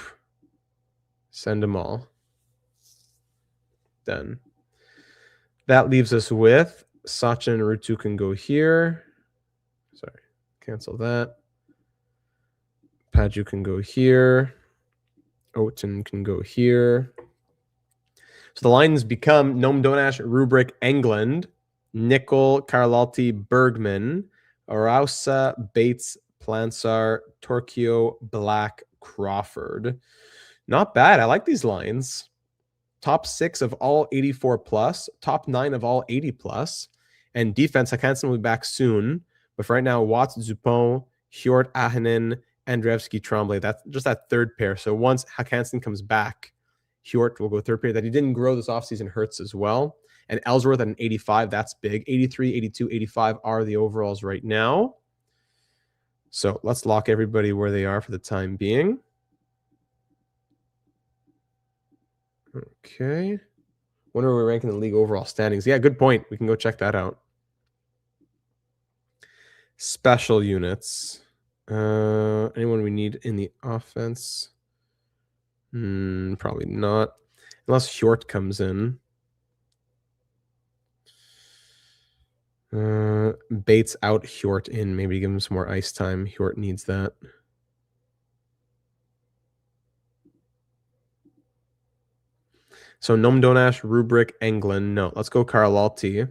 S1: Send them all. Done. That leaves us with Sachin and Rutu can go here. Sorry. Cancel that. Paju can go here. Oten can go here. So the lines become Nome Donash, Rubric, England, Nickel, Carlalti, Bergman, Arausa, Bates, Plansar, Torquio, Black, Crawford. Not bad. I like these lines. Top 6 of all 84 plus, top 9 of all 80 plus, and defense. Hakanson will be back soon, but for right now, Watts, Dupont, Hjort, Ahinen, Andreevsky, Tremblay. That's just that third pair. So once Hakanson comes back, Hjort will go third pair. That he didn't grow this offseason hurts as well. And Ellsworth at an 85, that's big. 83, 82, 85 are the overalls right now. So let's lock everybody where they are for the time being. Okay. Wonder where we're ranking the league overall standings. Yeah, good point. We can go check that out. Special units. Anyone we need in the offense? Probably not. Unless Hjort comes in. Bates out, Hjort in. Maybe give him some more ice time. Hjort needs that. So Nome Donash, Rubric, England. No, let's go Carlalti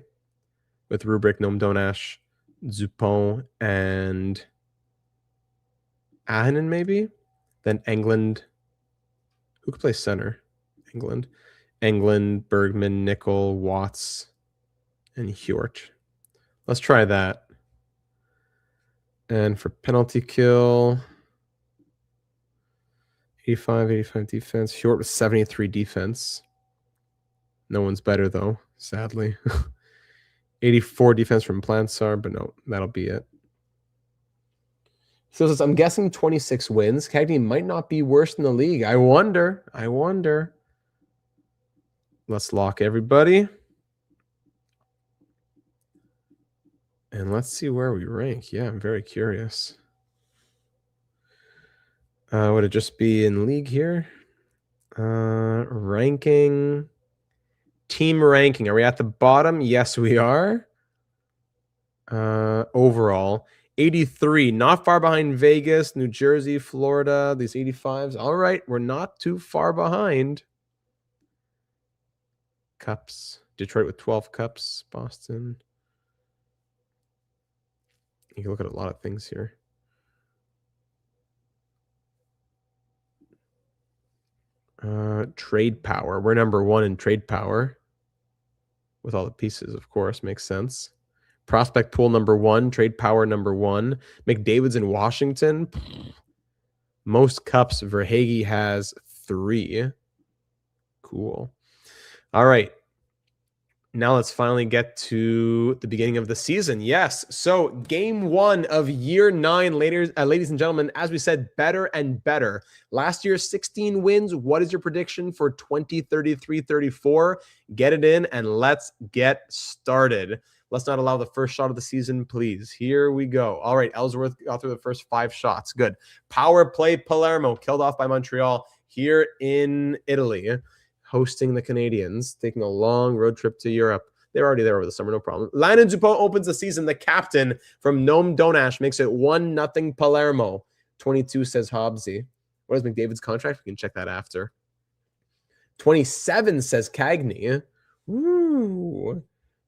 S1: with Rubric, Nome Donash, Dupont, and Ahinen maybe? Then England. Who could play center? England, Bergman, Nickel, Watts, and Hjort. Let's try that. And for penalty kill, 85 defense. Hjort with 73 defense. No one's better, though, sadly. 84 defense from Plansar, but no, that'll be it. So I'm guessing 26 wins. Cagney might not be worse in the league. I wonder. Let's lock everybody. And let's see where we rank. Yeah, I'm very curious. Would it just be in league here? Ranking. Team ranking. Are we at the bottom? Yes, we are. Overall, 83. Not far behind Vegas, New Jersey, Florida. These 85s. All right, we're not too far behind. Cups. Detroit with 12 cups. Boston. You can look at a lot of things here. Trade power. We're number 1 in trade power. With all the pieces, of course. Makes sense. Prospect pool number 1. Trade power number 1. McDavid's in Washington. Most cups, Verhaeghe has 3. Cool. All right. Now let's finally get to the beginning of the season. Yes. So game 1 of year 9, ladies and gentlemen, as we said, better and better. Last year, 16 wins. What is your prediction for 2033-34? Get it in and let's get started. Let's not allow the first shot of the season, please. Here we go. All right, Ellsworth got through the first 5 shots. Good. Power play Palermo, killed off by Montreal here in Italy. Hosting the Canadians, taking a long road trip to Europe. They're already there over the summer, no problem. Lynon Dupont opens the season. The captain from Nome Donash makes it 1-0 Palermo. 22 says Hobbsy. What is McDavid's contract? We can check that after. 27 says Cagney. Ooh,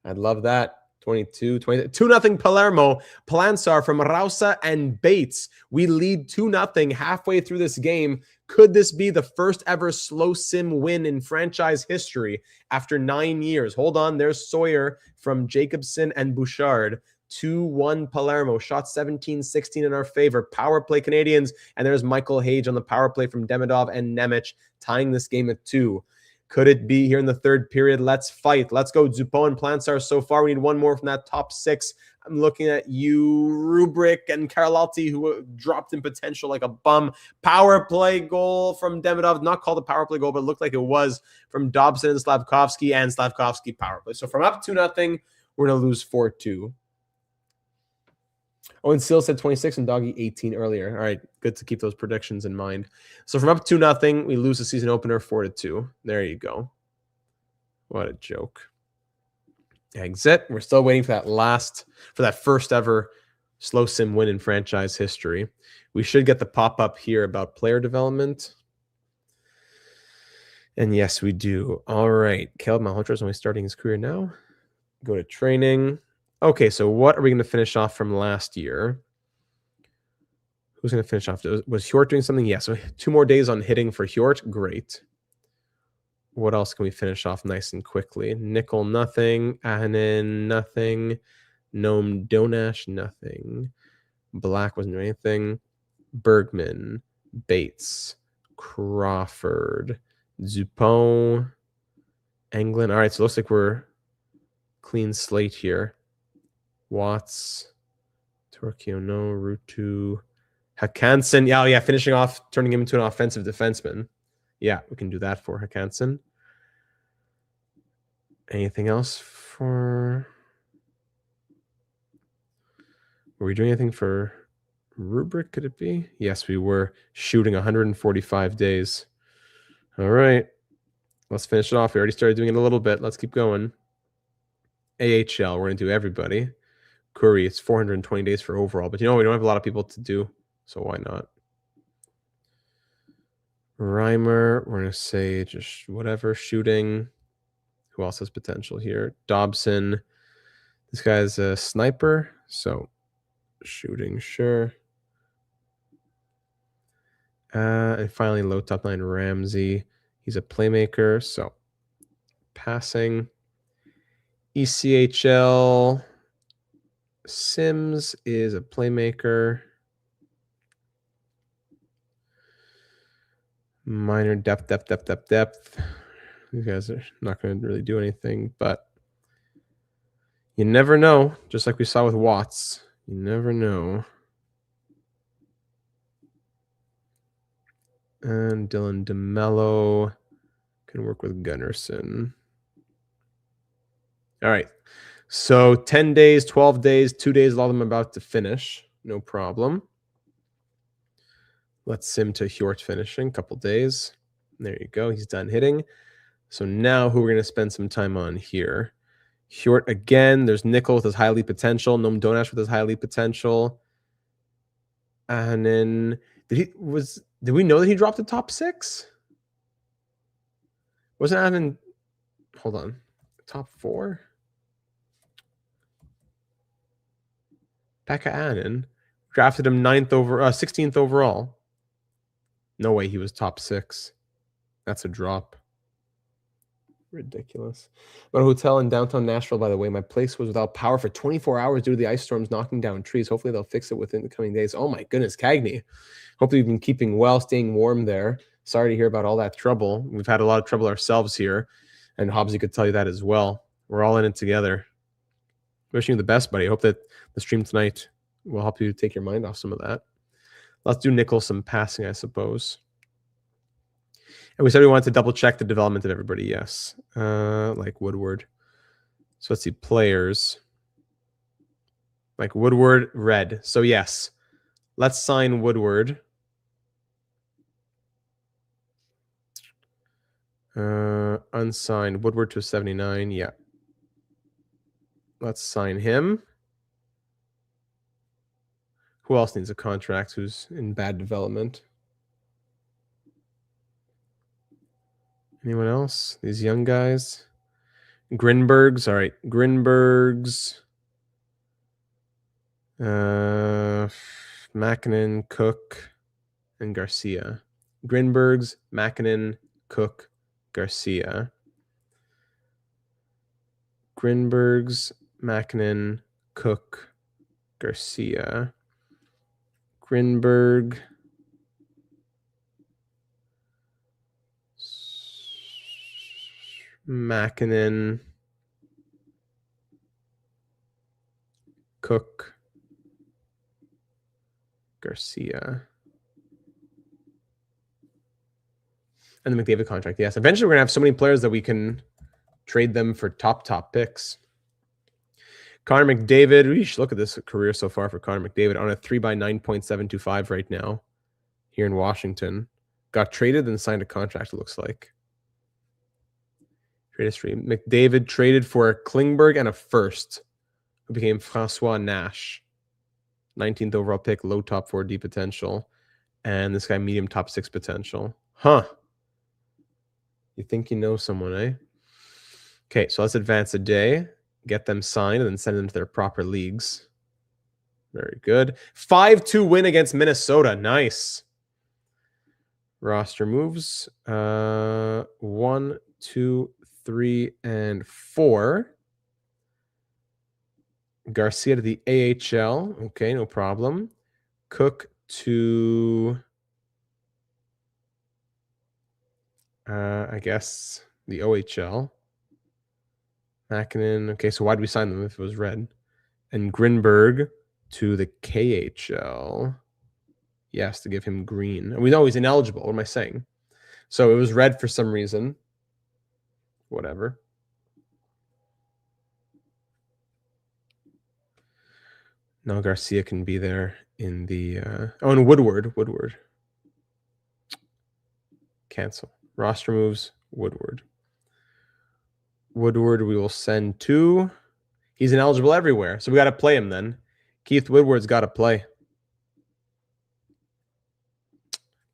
S1: I'd love that. 22, 2-0 Palermo. Plansar from Rausa and Bates. We lead 2-0 halfway through this game. Could this be the first ever slow sim win in franchise history after 9 years? Hold on. There's Sawyer from Jacobson and Bouchard. 2-1 Palermo. Shot 17-16 in our favor. Power play Canadians. And there's Michael Hage on the power play from Demidov and Nemec, tying this game at 2. Could it be here in the third period? Let's fight. Let's go. Dupont and Plansar so far. We need one more from that top 6. I'm looking at you, Rubrick and Karalalti, who dropped in potential like a bum. Power play goal from Demidov. Not called a power play goal, but it looked like it was from Dobson and Slavkovsky power play. So from up 2-0, we're going to lose 4-2. Oh, and Seal said 26 and Doggy 18 earlier. All right, good to keep those predictions in mind. So from up 2-0, we lose the season opener 4-2. There you go. What a joke. Exit. We're still waiting for that first ever slow sim win in franchise history. We should get the pop-up here about player development. And yes, we do. All right. Caleb Malhotra is only starting his career now. Go to training. Okay, so what are we going to finish off from last year? Who's going to finish off? Was Hjort doing something? Yeah, so 2 more days on hitting for Hjort. Great. What else can we finish off nice and quickly? Nickel, nothing. Ahanen, nothing. Nome Donash, nothing. Black wasn't doing anything. Bergman, Bates, Crawford, Dupont, Englund. All right, so it looks like we're clean slate here. Watts, Torquio, no. Rutu, Hakanson. Yeah, finishing off, turning him into an offensive defenseman. Yeah, we can do that for Hakanson. Anything else for... Were we doing anything for Rubric, could it be? Yes, we were. Shooting 145 days. All right. Let's finish it off. We already started doing it a little bit. Let's keep going. AHL, we're going to do everybody. Curry, it's 420 days for overall. But, we don't have a lot of people to do, so why not? Reimer, we're going to say just whatever. Shooting. Who else has potential here? Dobson. This guy's a sniper, so shooting, sure. And finally, low top 9, Ramsey. He's a playmaker, so passing. ECHL, Sims is a playmaker. Minor depth. These guys are not going to really do anything, but you never know. Just like we saw with Watts, you never know. And Dylan DeMello can work with Gunnarsson. All right. So 10 days, 12 days, 2 days, all of them about to finish. No problem. Let's sim to Hjort finishing. Couple days. There you go. He's done hitting. So now who we're going to spend some time on here. Hjort again. There's Nickel with his high lead potential. Nome Donash with his high lead potential. And then did we know that he dropped the top 6? Wasn't Ahanen, hold on, top 4? Pekka Ahanen drafted him 16th overall. No way he was top 6. That's a drop. Ridiculous. But a hotel in downtown Nashville, by the way, my place was without power for 24 hours due to the ice storms knocking down trees. Hopefully they'll fix it within the coming days. Oh my goodness, Cagney. Hopefully you've been keeping well, staying warm there. Sorry to hear about all that trouble. We've had a lot of trouble ourselves here. And Hobbsy could tell you that as well. We're all in it together. Wishing you the best, buddy. I hope that the stream tonight will help you take your mind off some of that. Let's do Nickel some passing, I suppose. And we said we wanted to double check the development of everybody. Yes. Like Woodward. So let's see. Players. Like Woodward, red. So yes. Let's sign Woodward. Unsigned. Woodward to 79. Yeah. Let's sign him. Who else needs a contract who's in bad development? Anyone else? These young guys? Grinbergs. All right. Grinbergs. Makinen, Cook, and Garcia. Grinbergs, Makinen, Cook, Garcia. Grinbergs, Makinen, Cook, Garcia. Grinberg. Makinen, Cook, Garcia. And the McDavid contract, yes. Eventually we're going to have so many players that we can trade them for top picks. Connor McDavid, look at this career so far for Connor McDavid on a 3x9.725 right now here in Washington. Got traded and signed a contract, it looks like. Trade history. McDavid traded for Klingberg and a first, who became Francois Nash. 19th overall pick, low top 4D potential. And this guy, medium top 6 potential. Huh. You think you know someone, eh? Okay, so let's advance a day. Get them signed and then send them to their proper leagues. Very good. 5-2 win against Minnesota. Nice. Roster moves. 1, 2, 3, and 4. Garcia to the AHL. Okay, no problem. Cook to, I guess, the OHL. Makinen. Okay, so why did we sign them if it was red? And Grinberg to the KHL. Yes, to give him green. And we know he's ineligible. What am I saying? So it was red for some reason. Whatever. Now Garcia can be there in the... oh, and Woodward. Woodward. Cancel. Roster moves. Woodward. Woodward we will send to... He's ineligible everywhere, so we got to play him then. Keith Woodward's got to play.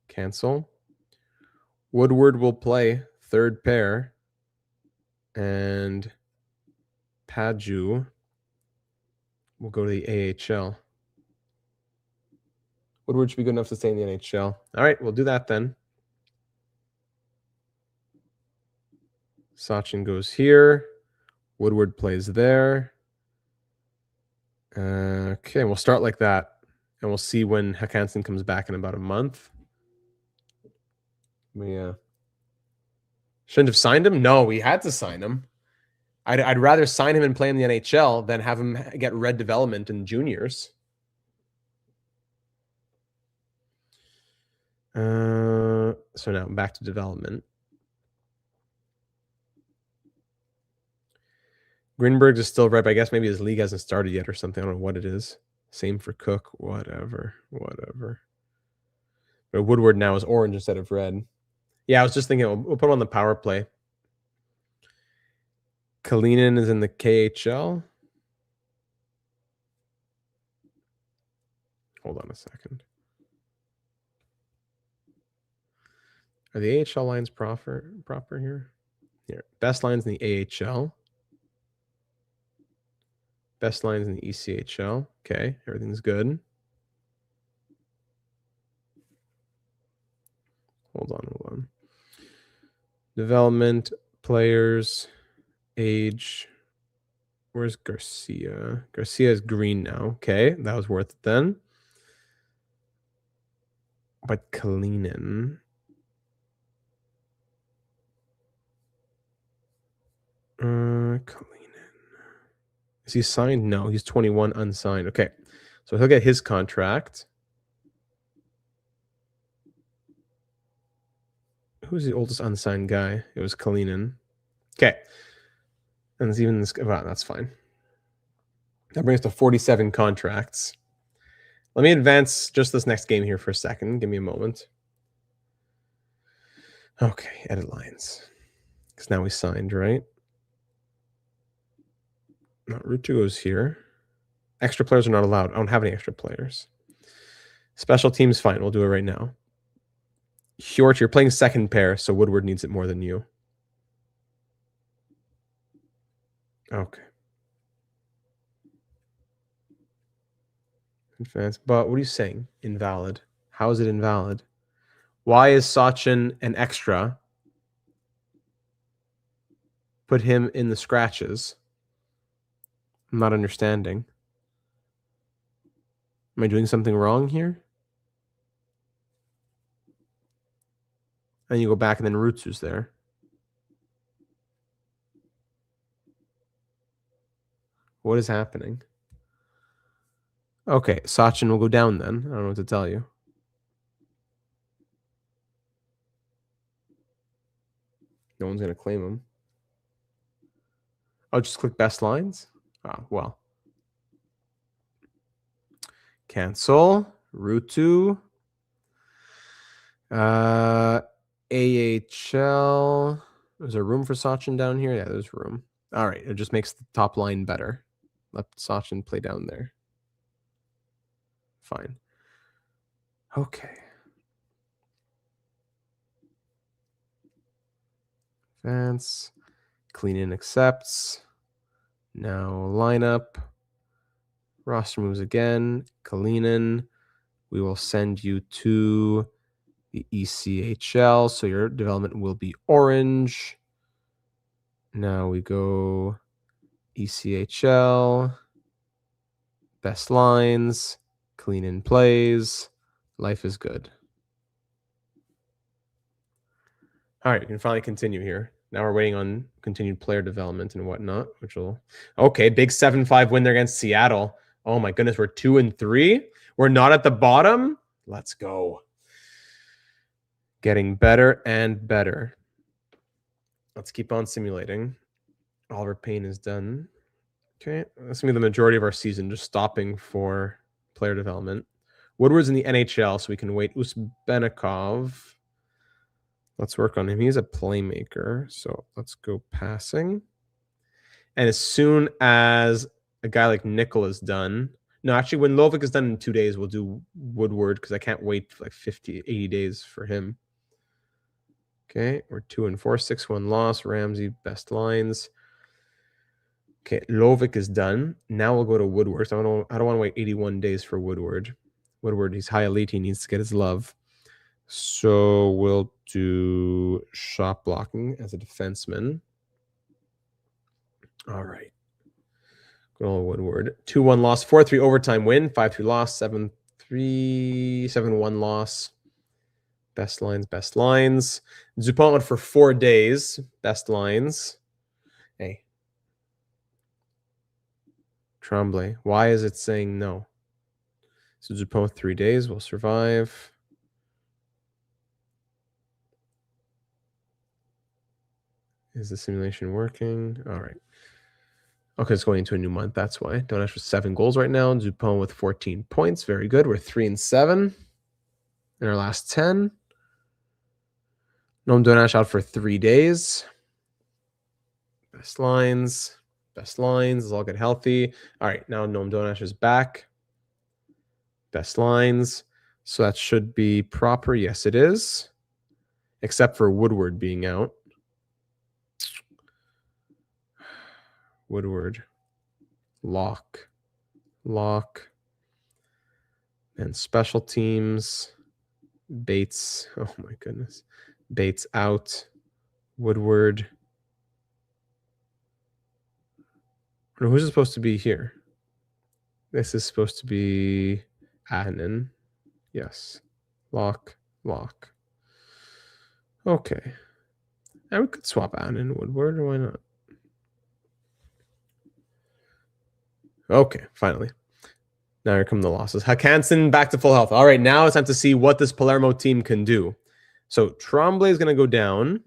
S1: Cancel. Woodward will play third pair. And Paju will go to the AHL. Woodward should be good enough to stay in the NHL. All right, we'll do that then. Sachin goes here. Woodward plays there. Okay, we'll start like that. And we'll see when Hakanson comes back in about a month. We shouldn't have signed him? No, we had to sign him. I'd rather sign him and play in the NHL than have him get red development in juniors. So now back to development. Grinberg is still red, but I guess maybe his league hasn't started yet or something. I don't know what it is. Same for Cook. Whatever. But Woodward now is orange instead of red. Yeah, I was just thinking we'll put him on the power play. Kalinin is in the KHL. Hold on a second. Are the AHL lines proper here? Here. Best lines in the AHL. Best lines in the ECHL. Okay, everything's good. Hold on. Development, players, age. Where's Garcia? Garcia is green now. Okay, that was worth it then. But Kalinin. Kalinin. Is he signed? No, he's 21 unsigned. Okay, so he'll get his contract. Who's the oldest unsigned guy? It was Kalinin. Okay. And it's even this. Wow, that's fine. That brings us to 47 contracts. Let me advance just this next game here for a second. Give me a moment. Okay, edit lines. Because now we signed, right? No, route 2 goes here. Extra players are not allowed. I don't have any extra players. Special teams, fine. We'll do it right now. Hjort, you're playing second pair, so Woodward needs it more than you. Okay. Advance. But what are you saying? Invalid. How is it invalid? Why is Sachin an extra? Put him in the scratches. I'm not understanding. Am I doing something wrong here? And you go back and then Rutsu's there. What is happening? Okay, Sachin will go down then. I don't know what to tell you. No one's going to claim him. Oh, just click best lines? Oh, well. Cancel. Rutu. AHL. Is there room for Sachin down here? Yeah, there's room. All right, it just makes the top line better. Let Sachin play down there. Fine. Okay. Advance. Clean in accepts. Now lineup. Roster moves again. Kalinin. We will send you to the ECHL. So your development will be orange. Now we go ECHL. Best lines. Clean in plays. Life is good. All right, we can finally continue here. Now we're waiting on continued player development and whatnot, which will... Okay, big 7-5 win there against Seattle. Oh my goodness, we're 2-3. We're not at the bottom. Let's go. Getting better and better. Let's keep on simulating. Oliver Payne is done. Okay, that's going to be the majority of our season, just stopping for player development. Woodward's in the NHL, so we can wait. Usbenikov. Let's work on him. He's a playmaker, so let's go passing. And as soon as a guy like Nickel is done... No, actually, when Lovic is done in 2 days, we'll do Woodward because I can't wait for like 50, 80 days for him. Okay, we're 2-4, 6-1 loss. Ramsey, best lines. Okay, Lovic is done. Now we'll go to Woodward. So I don't want to wait 81 days for Woodward. Woodward, he's high elite. He needs to get his love. So we'll do shot blocking as a defenseman. All right. Good old Woodward. 2-1 loss, 4-3 overtime win, 5-2 loss, 7-3, 7-1 loss. Best lines, best lines. Dupont went for 4 days. Best lines. Hey. Tremblay. Why is it saying no? So Dupont 3 days will survive. Is the simulation working? All right. Okay, it's going into a new month. That's why. Donash with 7 goals right now. Dupont with 14 points. Very good. We're 3-7 in our last 10. Noam Donash out for 3 days. Best lines. Best lines. Let's all get healthy. All right, now Noam Donash is back. Best lines. So that should be proper. Yes, it is. Except for Woodward being out. Woodward. Lock. And special teams. Bates. Oh my goodness. Bates out. Woodward. Who's it supposed to be here? This is supposed to be Ahnen. Yes. Lock. Okay. And we could swap Ahnen and Woodward, or why not? Okay, finally. Now here come the losses. Hakanson back to full health. All right, now it's time to see what this Palermo team can do. So Tremblay is going to go down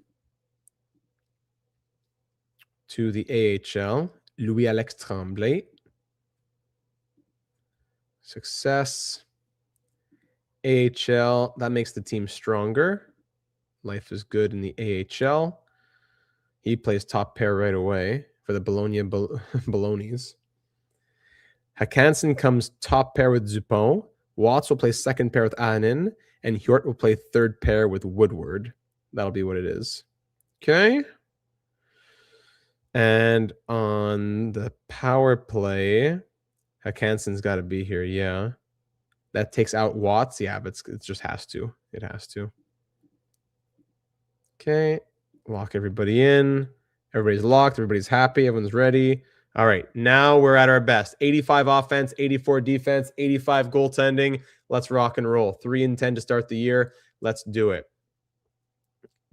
S1: to the AHL. Louis-Alex Tremblay. Success. AHL, that makes the team stronger. Life is good in the AHL. He plays top pair right away for the Bologna Bolognas. Hakanson comes top pair with Dupont. Watts will play second pair with Ahnen. And Hjort will play third pair with Woodward. That'll be what it is. Okay. And on the power play, Hakanson's got to be here. Yeah. That takes out Watts. Yeah, but it just has to. It has to. Okay. Lock everybody in. Everybody's locked. Everybody's happy. Everyone's ready. All right. Now we're at our best. 85 offense, 84 defense, 85 goaltending. Let's rock and roll. 3-10 to start the year. Let's do it.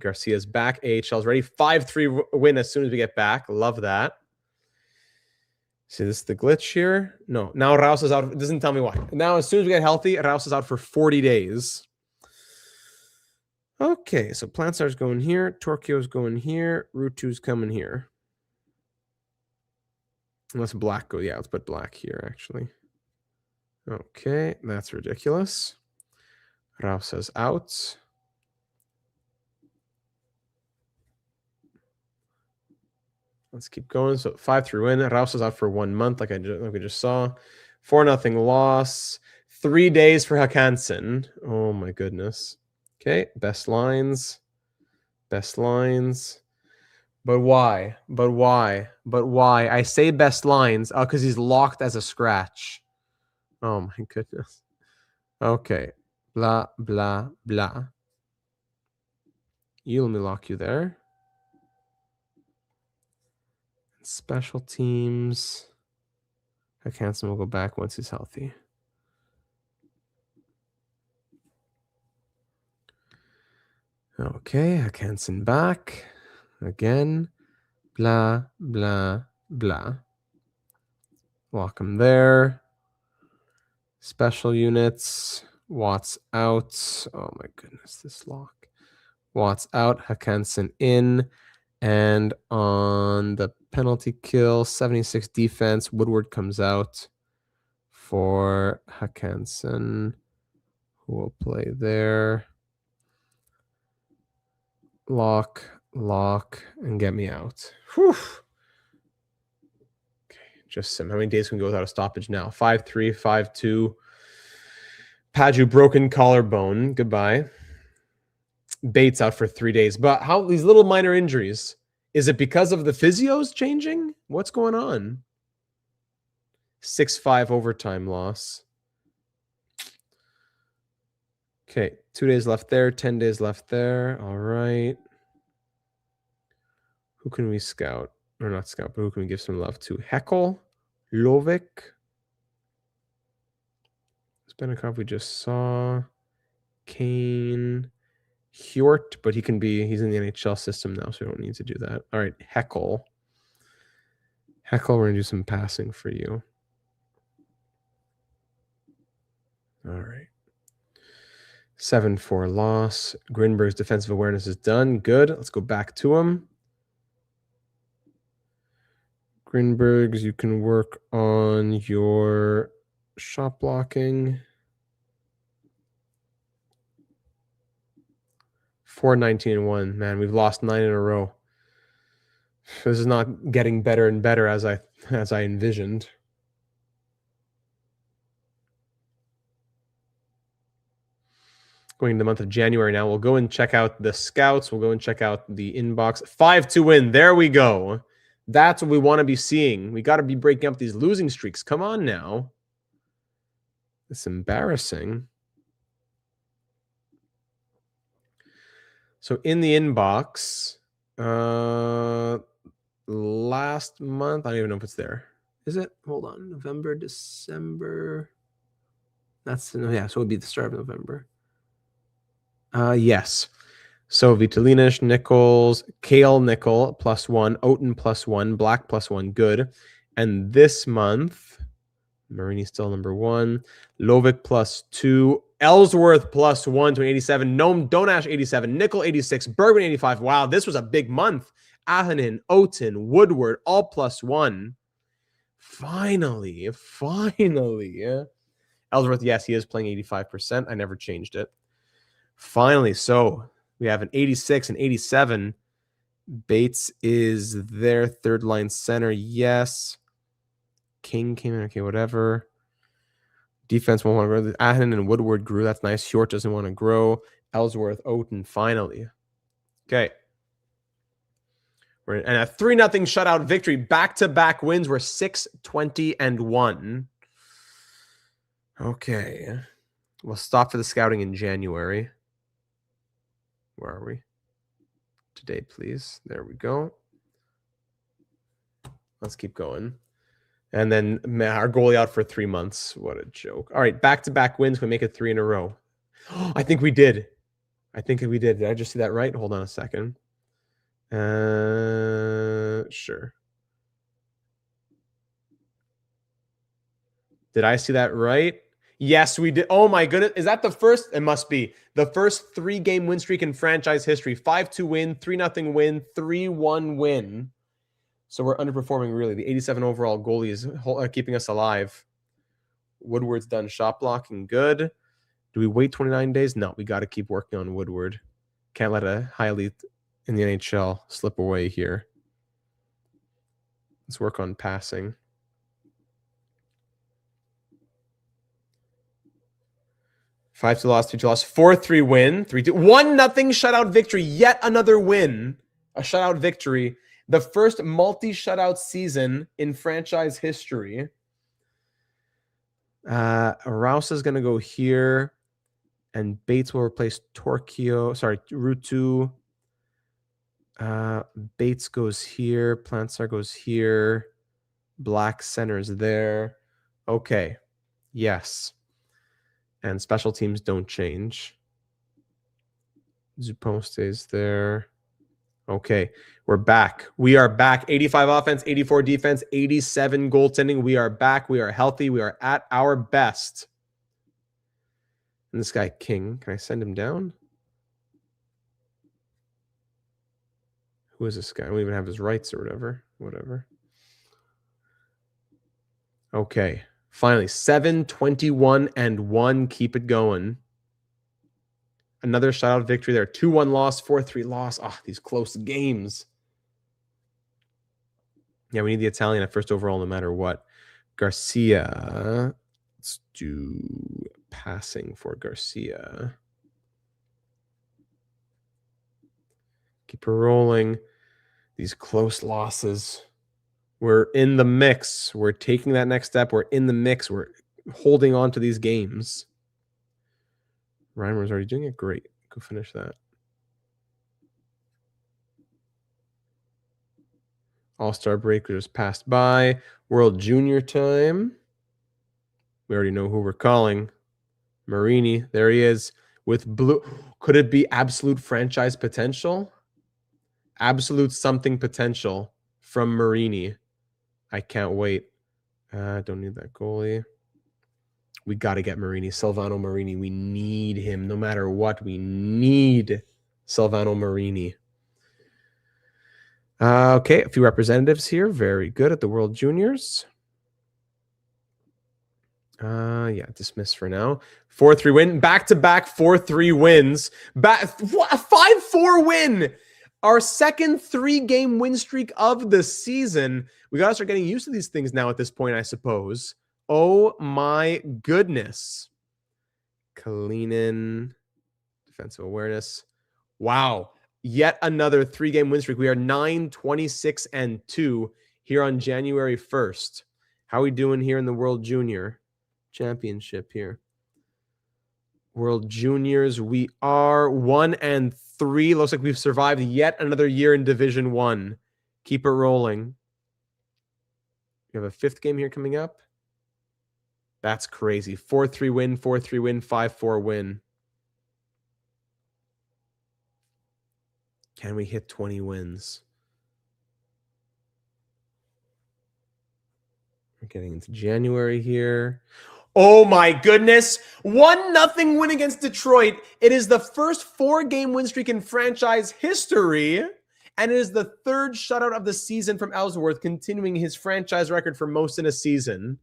S1: Garcia's back. AHL's ready. 5-3 win as soon as we get back. Love that. See, this is the glitch here. No, now Raus is out. It doesn't tell me why. Now, as soon as we get healthy, Raus is out for 40 days. Okay, so Plantsar's going here. Torquio's going here. Rutu's coming here. Unless black go. Yeah, let's put black here, actually. Okay, that's ridiculous. Raus is out. Let's keep going. So 5-3 win. Raus is out for 1 month, like we just saw. 4-0 loss. 3 days for Hakanson. Oh my goodness. Okay, best lines. Best lines. But why? But why? But why? I say best lines because he's locked as a scratch. Oh my goodness. Okay. Blah, blah, blah. Let me lock you there. Special teams. Hakanson will go back once he's healthy. Okay, Hakanson back. Again. Blah, blah, blah. Lock him there. Special units. Watts out. Oh my goodness, this lock. Watts out. Hakanson in. And on the penalty kill, 76 defense, Woodward comes out for Hakanson, who will play there. Lock, and get me out. Whew. Okay, just sim. How many days can we go without a stoppage now? 5-3, 5-2. Paju broken collarbone. Goodbye. Bates out for 3 days. But how these little minor injuries? Is it because of the physios changing? What's going on? 6-5 overtime loss. Okay, 2 days left there, 10 days left there. All right. Who can we scout? Or not scout, but who can we give some love to? Heckel, Lovik. Spennikov we just saw. Kane, Hjort, but he's in the NHL system now, so we don't need to do that. All right, Heckel. Heckel, we're going to do some passing for you. All right. 7-4 loss. Grinberg's defensive awareness is done. Good. Let's go back to him. Grinberg's, you can work on your shot blocking. 4-19-1. Man, we've lost 9 in a row. This is not getting better and better as I envisioned. Going into the month of January now. We'll go and check out the scouts. We'll go and check out the inbox. 5-2 win. There we go. That's what we want to be seeing. We got to be breaking up these losing streaks. Come on now. It's embarrassing. So in the inbox, Last month, I don't even know if it's there. Is it? Hold on. November, December. That's, yeah, so it would be the start of November. Yes. So Vitalinas, Nichols, Kale Nickel +1, Oten +1, Black +1, good. And this month, Marini still number 1, Lovic +2, Ellsworth +1 to an 87, Gnome Donash 87, Nickel 86, Bergman 85. Wow, this was a big month. Ahonen, Oten, Woodward, all +1. Finally. Yeah. Ellsworth, yes, he is playing 85%. I never changed it. Finally, so we have an 86 and 87. Bates is their third line center. Yes. King came in. Okay, whatever. Defense won't want to grow. Ahonen and Woodward grew. That's nice. Short doesn't want to grow. Ellsworth, Oten, finally. Okay. And a 3-0 shutout victory. Back-to-back wins. We're 6-20-1. Okay. We'll stop for the scouting in January. Where are we? Today, please. There we go. Let's keep going. And then our goalie out for 3 months. What a joke. All right, back-to-back wins. We make it 3 in a row. I think we did. Did I just see that right? Hold on a second. Sure. Did I see that right? Yes, we did. Oh my goodness. Is that the first? It must be. The first 3-game win streak in franchise history. 5-2 win, 3-0 win, 3-1 win. So we're underperforming, really. The 87 overall goalie is keeping us alive. Woodward's done shot blocking. Good. Do we wait 29 days? No, we got to keep working on Woodward. Can't let a high elite in the NHL slip away here. Let's work on passing. 5-2 loss, 3-2 loss, 4-3 win, 3-2, 1-0 shutout victory. Yet another win, a shutout victory. The first multi-shutout season in franchise history. Rouse is going to go here, and Bates will replace Rutu. Bates goes here, Plantsar goes here, Black center's there. Okay, yes. And special teams don't change. Zupon stays there. Okay, we're back. We are back. 85 offense, 84 defense, 87 goaltending. We are back. We are healthy. We are at our best. And this guy, King, can I send him down? Who is this guy? I don't even have his rights or whatever. Okay, finally, 7-21-1. Keep it going. Another shutout victory there. 2-1 loss, 4-3 loss. Ah, these close games. Yeah, we need the Italian at first overall no matter what. Garcia. Let's do passing for Garcia. Keep her rolling. These close losses. We're in the mix. We're taking that next step. We're in the mix. We're holding on to these games. Reimer's already doing it. Great. Go finish that. All-Star break just passed by. World Junior time. We already know who we're calling. Marini. There he is with blue. Could it be absolute franchise potential? Absolute something potential from Marini. I can't wait. Don't need that goalie. We got to get Marini. Silvano Marini. We need him no matter what. We need Silvano Marini. Okay, a few representatives here. Very good at the World Juniors. Yeah, dismiss for now. 4-3 win. Back-to-back 4-3 wins. A 5-4 win. Our second 3-game win streak of the season. We got to start getting used to these things now at this point, I suppose. Oh my goodness. Kalinin. Defensive awareness. Wow. Yet another 3-game win streak. We are 9-26-2 here on January 1st. How are we doing here in the World Junior Championship here? World Juniors, we are 1-3. Looks like we've survived yet another year in Division 1. Keep it rolling. We have a 5th game here coming up. That's crazy. 4-3 win, 4-3 win, 5-4 win. Can we hit 20 wins? We're getting into January here. Oh my goodness. 1-0 win against Detroit. It is the first 4-game win streak in franchise history. And it is the 3rd shutout of the season from Ellsworth, continuing his franchise record for most in a season.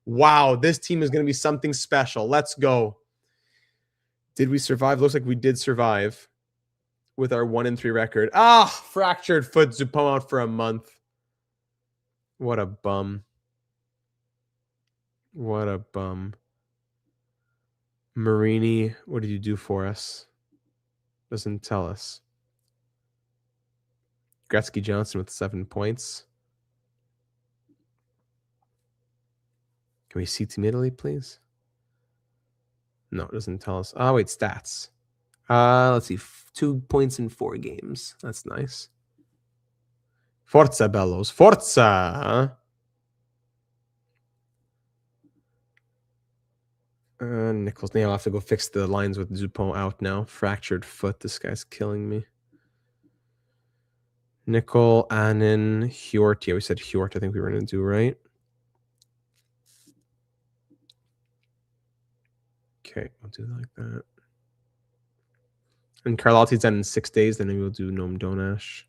S1: Wow, this team is going to be something special. Let's go. Did we survive? Looks like we did survive with our 1-3 record. Fractured foot. Zupon out for a month. What a bum. What a bum. Marini, what did you do for us? Doesn't tell us. Gretzky Johnson with 7 points. Can we see Team Italy, please? No, it doesn't tell us. Oh, wait, stats. Let's see. 2 points in 4 games. That's nice. Forza, Bellows. Forza! Nichols. Now I'll have to go fix the lines with Zupon out now. Fractured foot. This guy's killing me. Nickel, Annan, Hjort. Yeah, we said Hjort. I think we were going to do, right? Okay, we'll do like that. And Carlotti's done in 6 days. Then maybe we'll do Noam Donash.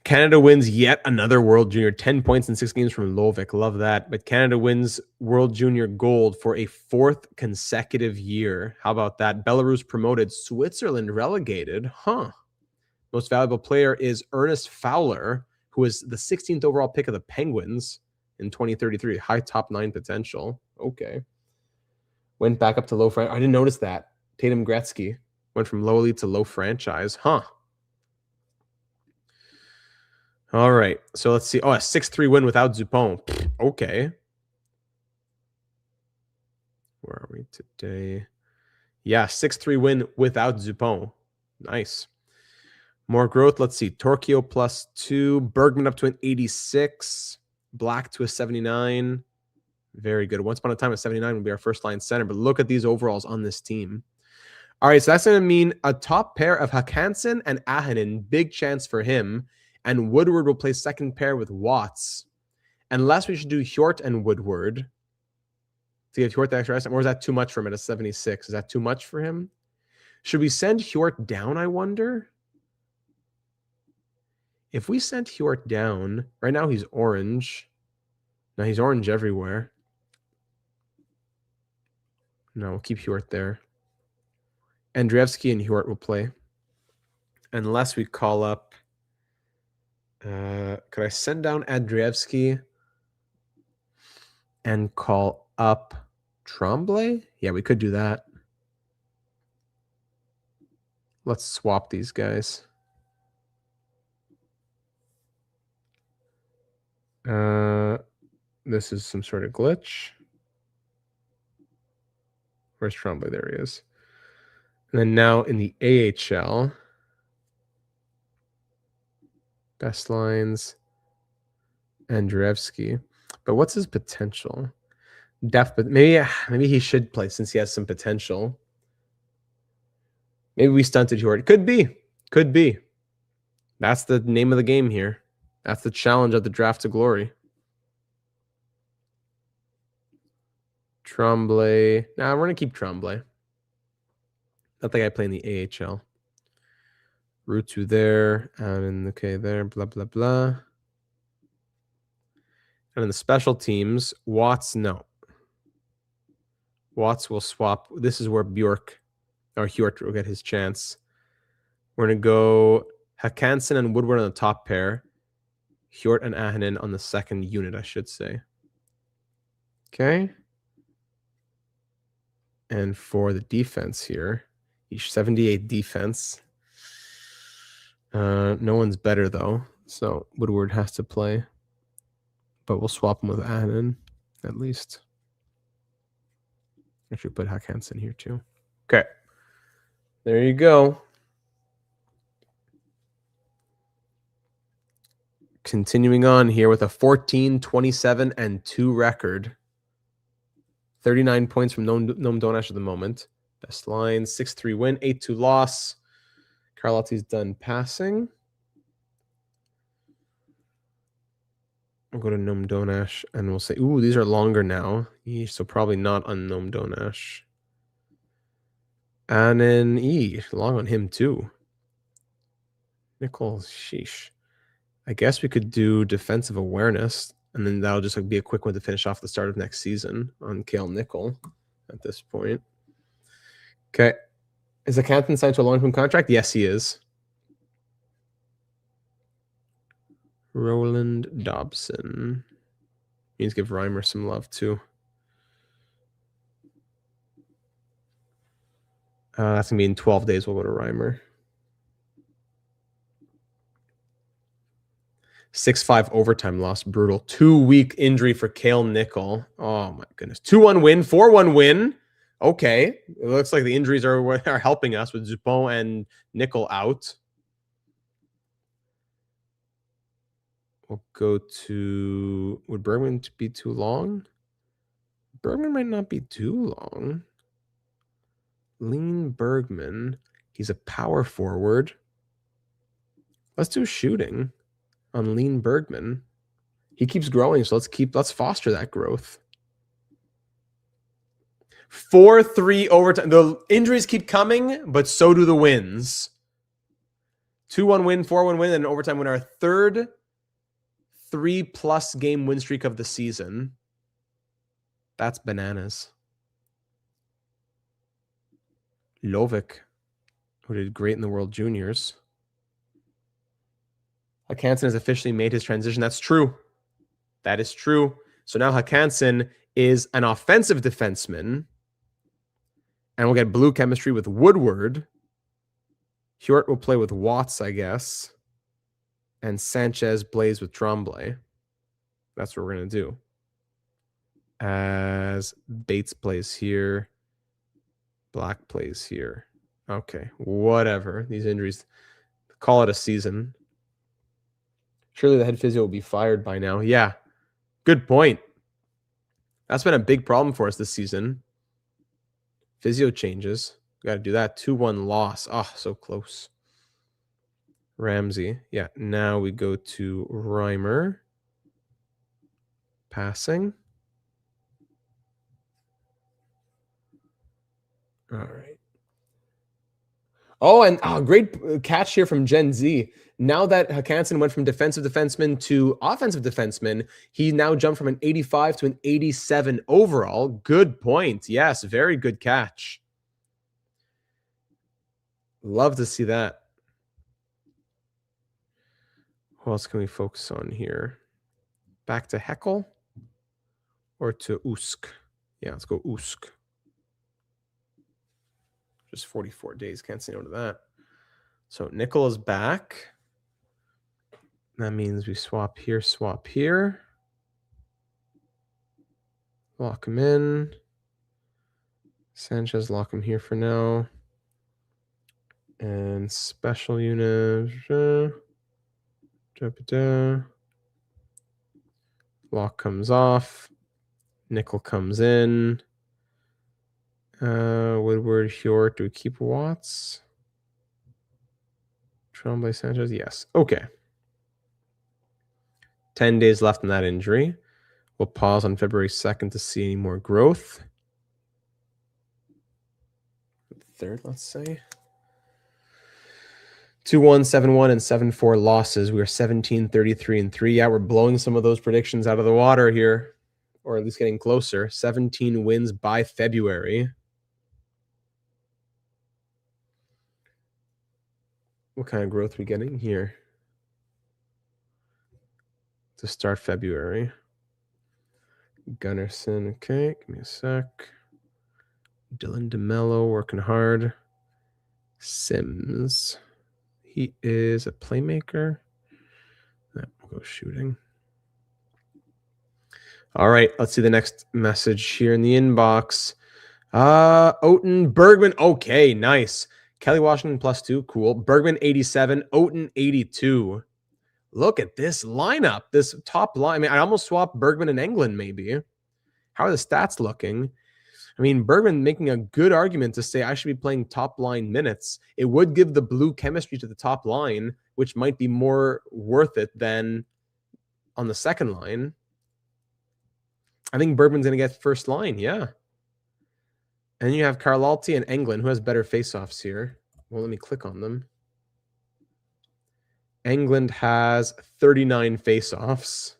S1: Canada wins yet another World Junior. 10 points in 6 games from Lovik. Love that. But Canada wins World Junior gold for a 4th consecutive year. How about that? Belarus promoted. Switzerland relegated. Huh. Most valuable player is Ernest Fowler, who was the 16th overall pick of the Penguins in 2033. High top 9 potential. Okay. Went back up to low franchise. I didn't notice that. Tatum Gretzky went from low elite to low franchise. Huh. All right. So let's see. Oh, a 6-3 win without Zupon. Okay. Where are we today? Yeah, 6-3 win without Zupon. Nice. More growth. Let's see. Torquio +2. Bergman up to an 86. Black to a 79. Very good. Once upon a time, a 79 would be our first line center. But look at these overalls on this team. All right, so that's going to mean a top pair of Hakanson and Ahonen. Big chance for him. And Woodward will play second pair with Watts. Unless we should do Hjort and Woodward to give Hjort the extra rest. Or is that too much for him at a 76? Is that too much for him? Should we send Hjort down, I wonder? If we sent Hjort down, right now he's orange. Now he's orange everywhere. No, we'll keep Hjort there. Andreevsky and Hjort will play. Unless we call up... could I send down Andreevsky and call up Tremblay? Yeah, we could do that. Let's swap these guys. This is some sort of glitch. Where's Tremblay? There he is. And then now in the AHL, best lines, Andreevsky. But what's his potential? Depth, but maybe he should play since he has some potential. Maybe we stunted Hjort. Could be. Could be. That's the name of the game here. That's the challenge of the draft to glory. Tremblay. Nah, we're going to keep Tremblay. Not the guy playing the AHL. Rutu there. And okay, there. Blah, blah, blah. And in the special teams, Watts, no. Watts will swap. This is where Bjork or Hjort will get his chance. We're going to go Hakanson and Woodward on the top pair. Hjort and Ahonen on the second unit, I should say. Okay. And for the defense here, each 78 defense. No one's better, though. So Woodward has to play. But we'll swap him with Ahonen, at least. I should put Huck Hansen here too. Okay. There you go. Continuing on here with a 14, 27, and 2 record. 39 points from Noam Donash at the moment. Best line, 6-3 win, 8-2 loss. Carlotti's done passing. We'll go to Noam Donash and we'll say, ooh, these are longer now. So probably not on Noam Donash. And then long on him too. Nickel, sheesh. I guess we could do defensive awareness, and then that'll just be a quick one to finish off the start of next season on Cale Nickel at this point. Okay. Is the Canton signed to a long-term contract? Yes, he is. Roland Dobson. Needs to give Reimer some love too. That's going to be in 12 days. We'll go to Reimer. 6-5 overtime loss. Brutal. 2-week injury for Cale Nickel. Oh, my goodness. 2-1 win. 4-1 win. Okay. It looks like the injuries are helping us with Dupont and Nickel out. We'll go to... Would Bergman be too long? Bergman might not be too long. Lean Bergman. He's a power forward. Let's do shooting on Lean Bergman. He keeps growing, so let's foster that growth. 4-3 overtime. The injuries keep coming, but so do the wins. 2-1 win, 4-1 win, and an overtime win. Our third 3+ game win streak of the season. That's bananas. Lovic, who did great in the World Juniors. Hansen has officially made his transition. That's true. That is true. So now Hansen is an offensive defenseman. And we'll get blue chemistry with Woodward. Hjort will play with Watts, I guess. And Sanchez plays with Tremblay. That's what we're going to do. As Bates plays here. Black plays here. Okay, whatever. These injuries, call it a season. Surely the head physio will be fired by now. Yeah, good point. That's been a big problem for us this season. Physio changes. Got to do that. 2-1 loss. Oh, so close. Ramsey. Yeah, now we go to Reimer. Passing. All right. Oh, and great catch here from Gen Z. Now that Hansen went from defensive defenseman to offensive defenseman, he now jumped from an 85 to an 87 overall. Good point. Yes, very good catch. Love to see that. Who else can we focus on here? Back to Heckel or to Usk? Yeah, let's go Usk. Just 44 days. Can't say no to that. So Nickel is back. That means we swap here, swap here. Lock him in. Sanchez, lock him here for now. And special unit. Lock comes off. Nickel comes in. Woodward, Hjort. Do we keep Watts? Tremblay, Sanchez. Yes. Okay. 10 days left in that injury. We'll pause on February 2nd to see any more growth. 3rd, let's say. 2-1, 7-1, and 7-4 losses. We are 17, 33, and 3. Yeah, we're blowing some of those predictions out of the water here, or at least getting closer. 17 wins by February. What kind of growth are we getting here to start February? Gunnarsson, okay, give me a sec. Dylan DeMello working hard. Sims, he is a playmaker. We'll go shooting. All right, let's see the next message here in the inbox. Oten, Bergman. Okay, nice. Kelly Washington +2. Cool. Bergman 87. Oten 82. Look at this lineup. This top line. I mean, I almost swapped Bergman and England, maybe. How are the stats looking? I mean, Bergman making a good argument to say I should be playing top line minutes. It would give the blue chemistry to the top line, which might be more worth it than on the second line. I think Bergman's going to get first line, yeah. And you have Carlalti and Englund, who has better faceoffs here. Well, let me click on them. Englund has 39 faceoffs.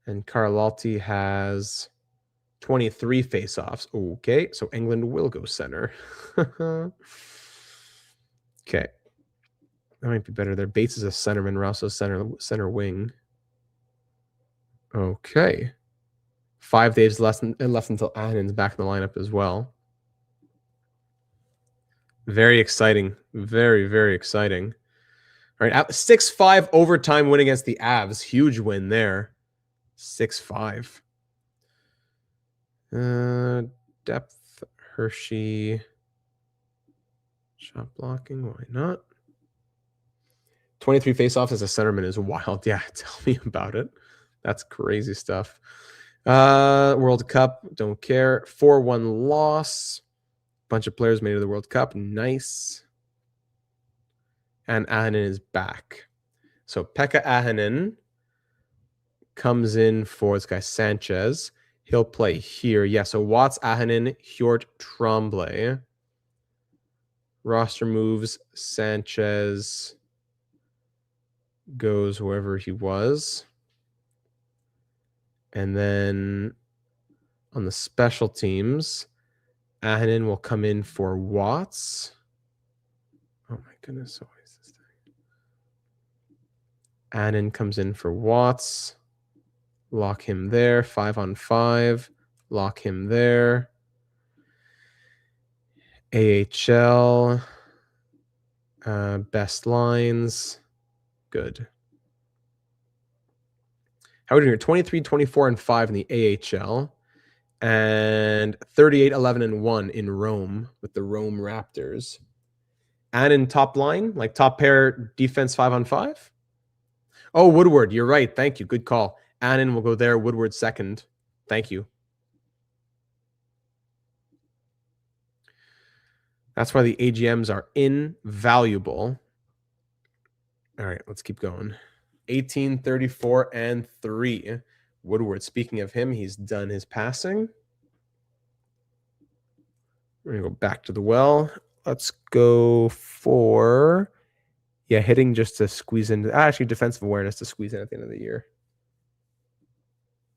S1: And Carlalti has 23 faceoffs. Okay, so Englund will go center. Okay. That might be better there. Bates is a centerman. Rouso's center wing. Okay. 5 days left until Ahnen's back in the lineup as well. Very exciting. Very, very exciting. All right, 6-5 overtime win against the Avs. Huge win there. 6-5. Depth, Hershey. Shot blocking, why not? 23 faceoffs as a centerman is wild. Yeah, tell me about it. That's crazy stuff. World Cup, don't care. 4-1 loss. Bunch of players made it to the World Cup. Nice. And Ahonen is back. So Pekka Ahonen comes in for this guy Sanchez. He'll play here. Yeah, so Watts, Ahonen, Hjort, Tremblay. Roster moves. Sanchez goes wherever he was. And then on the special teams, Ahonen will come in for Watts. Oh my goodness, what is this thing? Ahonen comes in for Watts. Lock him there. 5-on-5. Lock him there. AHL. Best lines. Good. How are we doing here? 23, 24, and 5 in the AHL. And 38, 11, and 1 in Rome with the Rome Raptors. And in top line, like top pair defense 5-on-5. Oh, Woodward, you're right. Thank you. Good call. Annan will go there. Woodward second. Thank you. That's why the AGMs are invaluable. All right, let's keep going. 18, 34, and 3. Woodward, speaking of him, he's done his passing. We're going to go back to the well. Let's go for, hitting just to squeeze in. Actually, defensive awareness to squeeze in at the end of the year.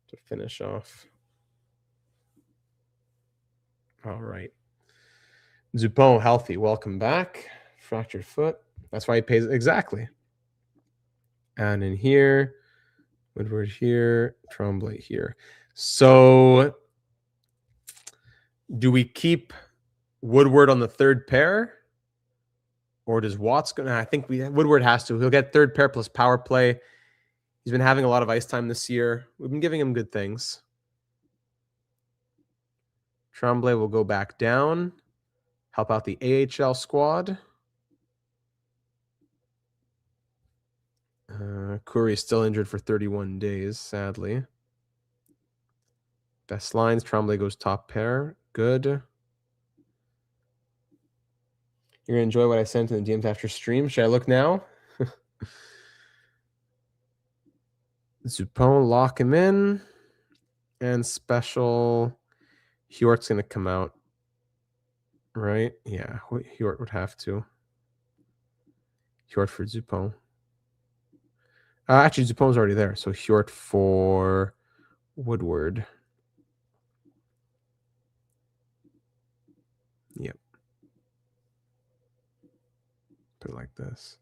S1: To finish off. All right. Dupont, healthy. Welcome back. Fractured foot. That's why he pays. Exactly. And in here, Woodward here, Tremblay here. So do we keep Woodward on the third pair? Or does Watts go? I think Woodward has to. He'll get third pair plus power play. He's been having a lot of ice time this year. We've been giving him good things. Tremblay will go back down. Help out the AHL squad. Curry is still injured for 31 days, sadly. Best lines. Tremblay goes top pair. Good. You're going to enjoy what I sent in the DMs after stream. Should I look now? Zupon, lock him in. And special. Hjort's going to come out. Right? Yeah, Hjort would have to. Hjort for Zupon. Actually, Zupon's already there. So Hjort for Woodward. Yep. Put it like this.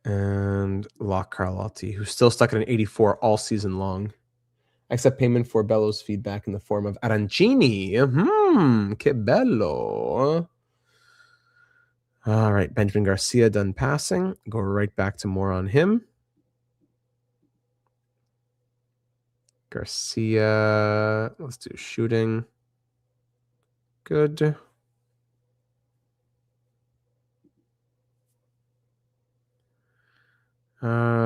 S1: And lock Carlotti, who's still stuck at an 84 all season long. Accept payment for Bello's feedback in the form of arancini. Que bello. All right, Benjamin Garcia done passing. Go right back to more on him. Garcia. Let's do shooting. Good.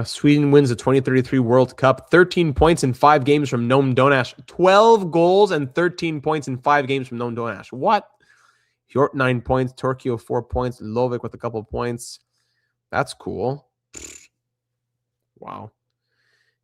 S1: Sweden wins the 2033 World Cup. 13 points in 5 games from Noam Donash. 12 goals and 13 points in 5 games from Noam Donash. What? Hjort 9 points. Torquio 4 points. Lovic with a couple points. That's cool. Wow.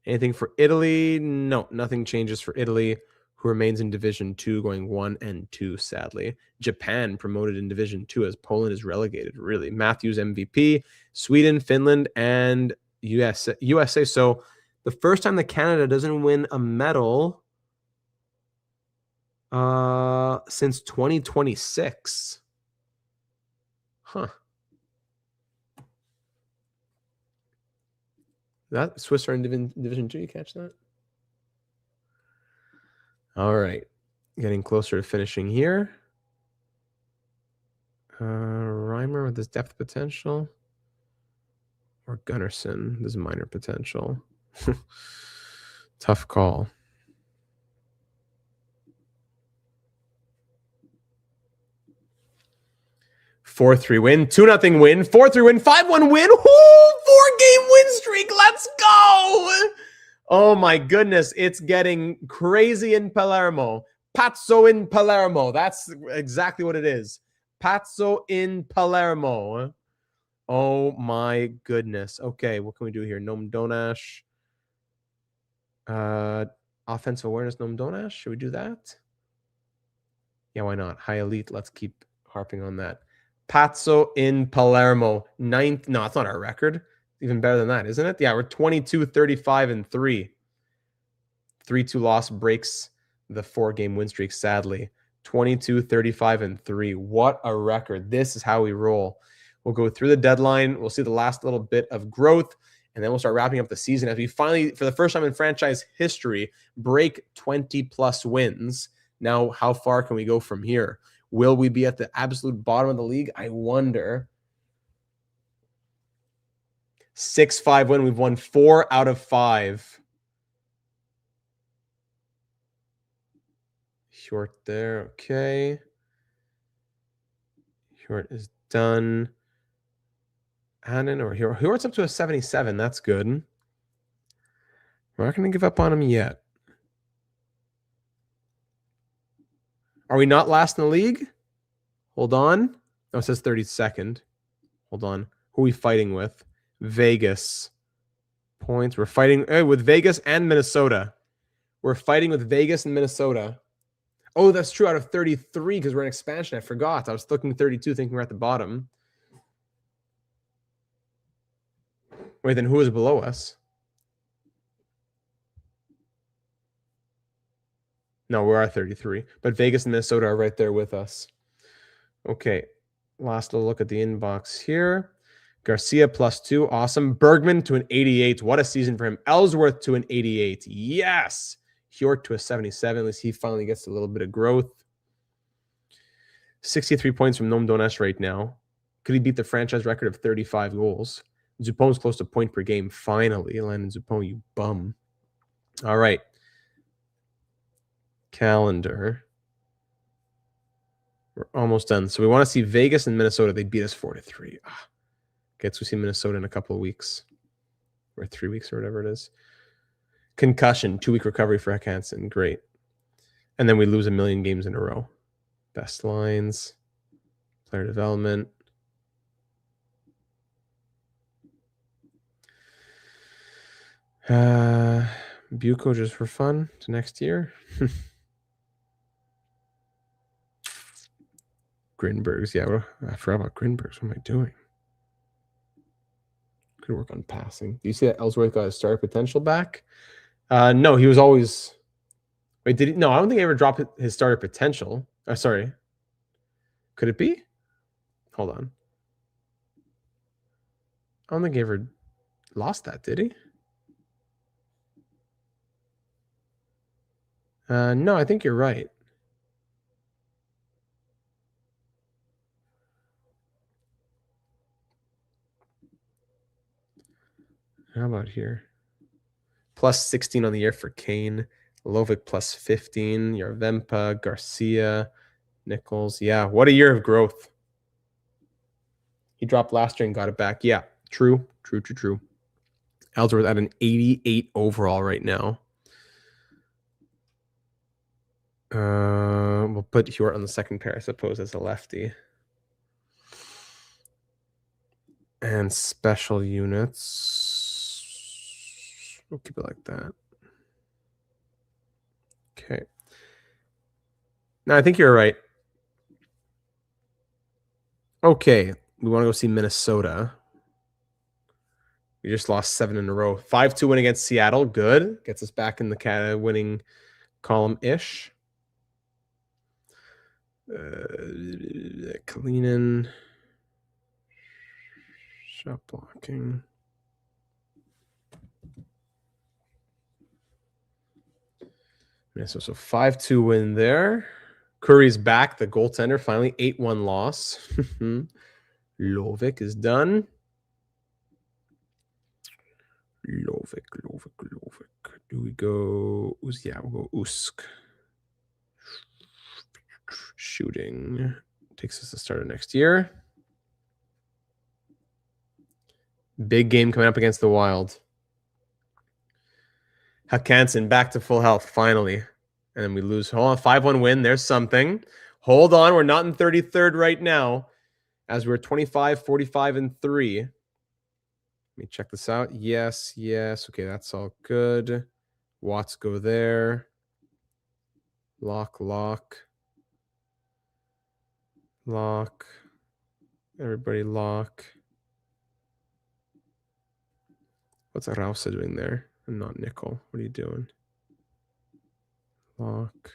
S1: Anything for Italy? No, nothing changes for Italy, who remains in Division 2, going 1 and 2, sadly. Japan promoted in Division 2 as Poland is relegated, really. Matthews MVP, Sweden, Finland, and USA. So the first time that Canada doesn't win a medal since 2026. Huh. That Swiss are in Division 2. You catch that? All right. Getting closer to finishing here. Reimer with his depth potential. Or Gunnarsson, this minor potential. Tough call. 4-3 win, 2-0 win, 4-3 win, 5-1 win. Woo! 4-game win streak. Let's go. Oh my goodness. It's getting crazy in Palermo. Pazzo in Palermo. That's exactly what it is. Pazzo in Palermo. Oh my goodness. Okay, what can we do here? Noam Donash. Offensive awareness, Noam Donash. Should we do that? Yeah, why not? High elite. Let's keep harping on that. Pazzo in Palermo. 9th. No, it's not our record. Even better than that, isn't it? Yeah, we're 22, 35, and 3. 3-2 loss breaks the 4-game win streak, sadly. 22, 35, and 3. What a record. This is how we roll. We'll go through the deadline. We'll see the last little bit of growth, and then we'll start wrapping up the season as we finally, for the first time in franchise history, break 20-plus wins. Now, how far can we go from here? Will we be at the absolute bottom of the league? I wonder. 6-5 win. We've won 4 out of 5. Short there. Okay. Short is done. Hannon or Hero. Hero's up to a 77. That's good. We're not going to give up on him yet. Are we not last in the league? Hold on. No, it says 32nd. Hold on. Who are we fighting with? Vegas. Points. We're fighting with Vegas and Minnesota. We're fighting with Vegas and Minnesota. Oh, that's true. Out of 33, because we're in expansion. I forgot. I was looking 32, thinking we're at the bottom. Wait, then who is below us? No, we are 33. But Vegas and Minnesota are right there with us. Okay. Last little look at the inbox here. Garcia +2. Awesome. Bergman to an 88. What a season for him. Ellsworth to an 88. Yes. Hjort to a 77. At least he finally gets a little bit of growth. 63 points from Noam Donash right now. Could he beat the franchise record of 35 goals? Zupon's close to point per game. Finally. Landon Zupon, you bum. All right. Calendar. We're almost done. So we want to see Vegas and Minnesota. They beat us 4-3. Okay, so we see Minnesota in a couple of weeks. Or 3 weeks or whatever it is. Concussion. 2-week recovery for Hansen. Great. And then we lose a million games in a row. Best lines. Player development. Buco just for fun to next year. Grinbergs. Yeah, I forgot about Grinbergs. What am I doing? Could work on passing. Do you see that Ellsworth got his star potential back? No, he was always... Wait, did he? No, I don't think he ever dropped his starter potential. Sorry. Could it be? Hold on. I don't think he ever lost that, did he? No, I think you're right. How about here? +16 on the year for Kane. Lovic plus 15. Yarvempa, Garcia, Nichols. Yeah, what a year of growth. He dropped last year and got it back. Yeah, true. Ellsworth at an 88 overall right now. We'll put Hewart on the second pair, I suppose, as a lefty. And special units. We'll keep it like that. Okay. No, I think you're right. Okay. We want to go see Minnesota. We just lost 7 in a row. 5-2 win against Seattle. Good. Gets us back in the winning column-ish. Kalinin. Shot blocking. So 5-2 win there. Curry's back, the goaltender, finally 8-1 loss. Lovic is done. Lovic. Do we go? Yeah, we'll go Usk. Shooting takes us to start of next year. Big game coming up against the Wild. Hakanson back to full health, finally. And then we lose. Hold on, 5-1 win. There's something. Hold on, we're not in 33rd right now, as we're 25, 45, and 3. Let me check this out. Yes. Okay, that's all good. Watts go there. Lock. Everybody lock. What's Arausa doing there? I'm not Nickel. What are you doing? Lock.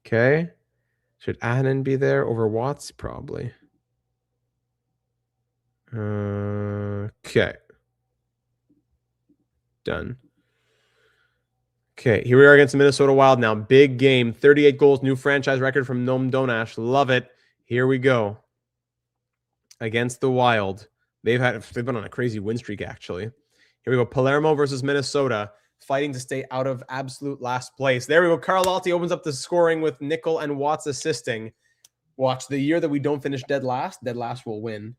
S1: Okay. Should Ahnen be there over Watts? Probably. Okay. Done. Okay, here we are against the Minnesota Wild now. Big game. 38 goals, new franchise record from Noam Donash. Love it. Here we go. Against the Wild. They've been on a crazy win streak, actually. Here we go. Palermo versus Minnesota, fighting to stay out of absolute last place. There we go. Carlotti opens up the scoring with Nickel and Watts assisting. Watch, the year that we don't finish dead last will win.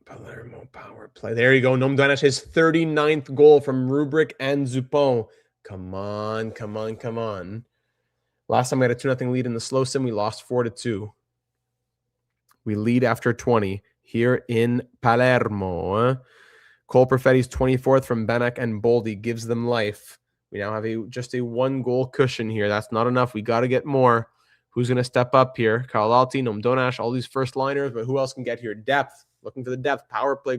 S1: Palermo power play. There you go. Noam Donash, his 39th goal from Rubric and Zupon. Come on. Last time we had a 2-0 lead in the slow sim, we lost 4-2. We lead after 20 here in Palermo. Cole Perfetti's 24th from Benek and Boldy gives them life. We now have just a 1-goal cushion here. That's not enough. We got to get more. Who's going to step up here? Carl Alti, Noam Donash, all these first liners, but who else can get here? Depth. Looking for the depth. Power play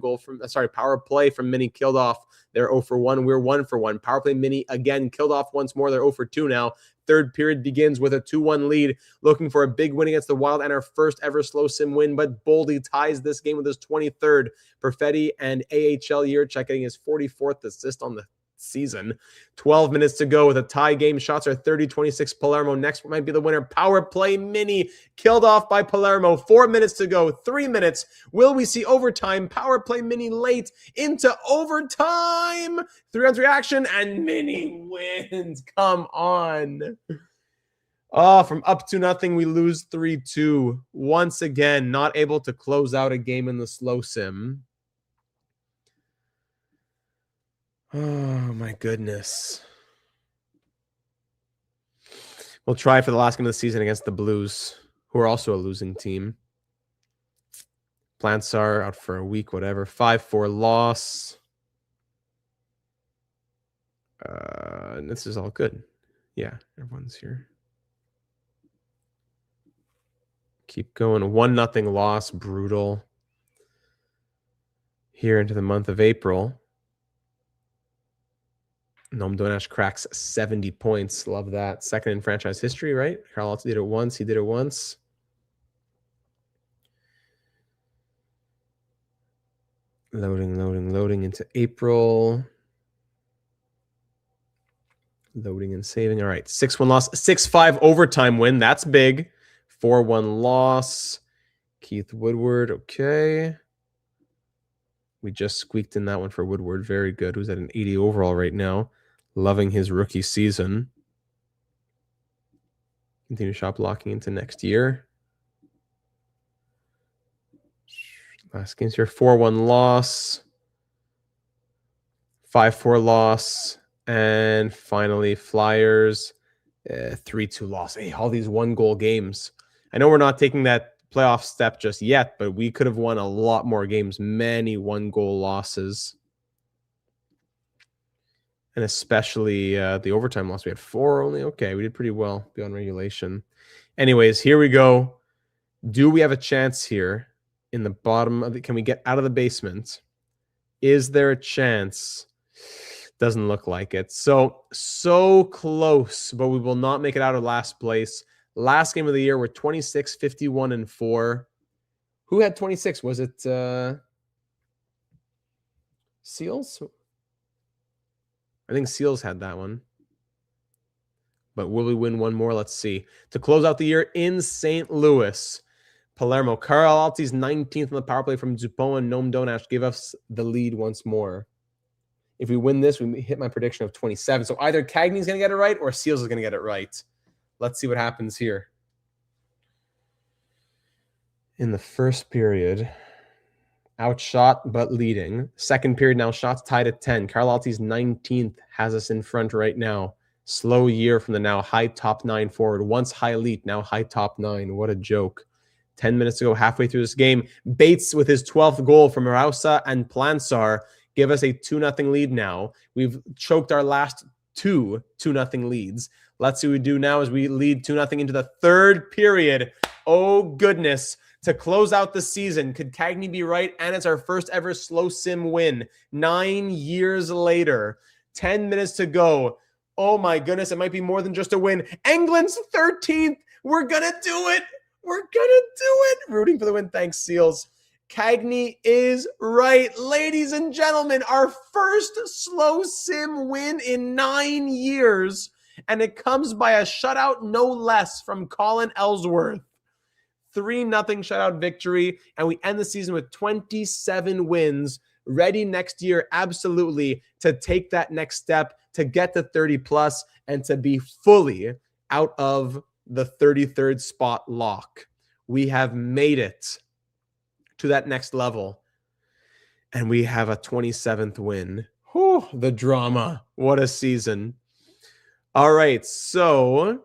S1: from Mini killed off. They're 0 for 1. We're 1 for 1. Power play Mini again killed off once more. They're 0 for 2 now. Third period begins with a 2-1 lead. Looking for a big win against the Wild and our first ever slow sim win. But Boldy ties this game with his 23rd. Perfetti and AHL Yurchek getting his 44th assist on the season. 12 minutes to go with a tie game. Shots are 30-26 Palermo. Next might be the winner. Power play Mini killed off by Palermo. 4 minutes to go. 3 minutes. Will we see overtime? Power play Mini late into overtime. 3-on-3 action and Mini wins. Come on. Oh, from up to nothing, we lose 3-2. Once again, not able to close out a game in the slow sim. Oh, my goodness. We'll try for the last game of the season against the Blues, who are also a losing team. Plants are out for a week, whatever. 5-4 loss. And this is all good. Yeah, everyone's here. Keep going. 1-0 loss. Brutal. Here into the month of April. Noam Donash cracks 70 points. Love that. Second in franchise history, right? Carlotti did it once. He did it once. Loading into April. Loading and saving. All right. 6-1 loss. 6-5 overtime win. That's big. 4-1 loss. Keith Woodward. Okay. We just squeaked in that one for Woodward. Very good. Who's at an 80 overall right now. Loving his rookie season. Continue shop locking into next year. Last games here. 4-1 loss. 5-4 loss. And finally, Flyers. 3-2 loss. Hey, all these 1-goal games. I know we're not taking that playoff step just yet, but we could have won a lot more games. Many 1-goal losses. And especially the overtime loss. We had 4 only. Okay, we did pretty well beyond regulation. Anyways, here we go. Do we have a chance here in the bottom of the... Can we get out of the basement? Is there a chance? Doesn't look like it. So close, but we will not make it out of last place. Last game of the year, we're 26, 51, and 4. Who had 26? Was it Seals? I think Seals had that one. But will we win one more? Let's see. To close out the year in St. Louis, Palermo. Carl Alti's 19th on the power play from Dupont and Noam Donash gave us the lead once more. If we win this, we hit my prediction of 27. So either Cagney's going to get it right or Seals is going to get it right. Let's see what happens here. In the first period, outshot but leading. Second period now, shots tied at 10. Carl Alti's 19th has us in front right now. Slow year from the now high top 9 forward. Once high elite, now high top 9. What a joke. 10 minutes to go, halfway through this game. Bates with his 12th goal from Rausa and Plansar give us a 2-0 lead now. We've choked our last 2 2-0 leads. Let's see what we do now as we lead 2-0 into the third period. Oh, goodness. To close out the season, could Cagney be right? And it's our first ever slow sim win. 9 years later. 10 minutes to go. Oh, my goodness. It might be more than just a win. England's 13th. We're going to do it. We're going to do it. Rooting for the win. Thanks, Seals. Cagney is right. Ladies and gentlemen, our first slow sim win in 9 years. And it comes by a shutout, no less, from Colin Ellsworth. 3-0 shutout victory. And we end the season with 27 wins. Ready next year, absolutely, to take that next step, to get to 30 plus, and to be fully out of the 33rd spot lock. We have made it to that next level. And we have a 27th win. Whew, the drama. What a season. All right, so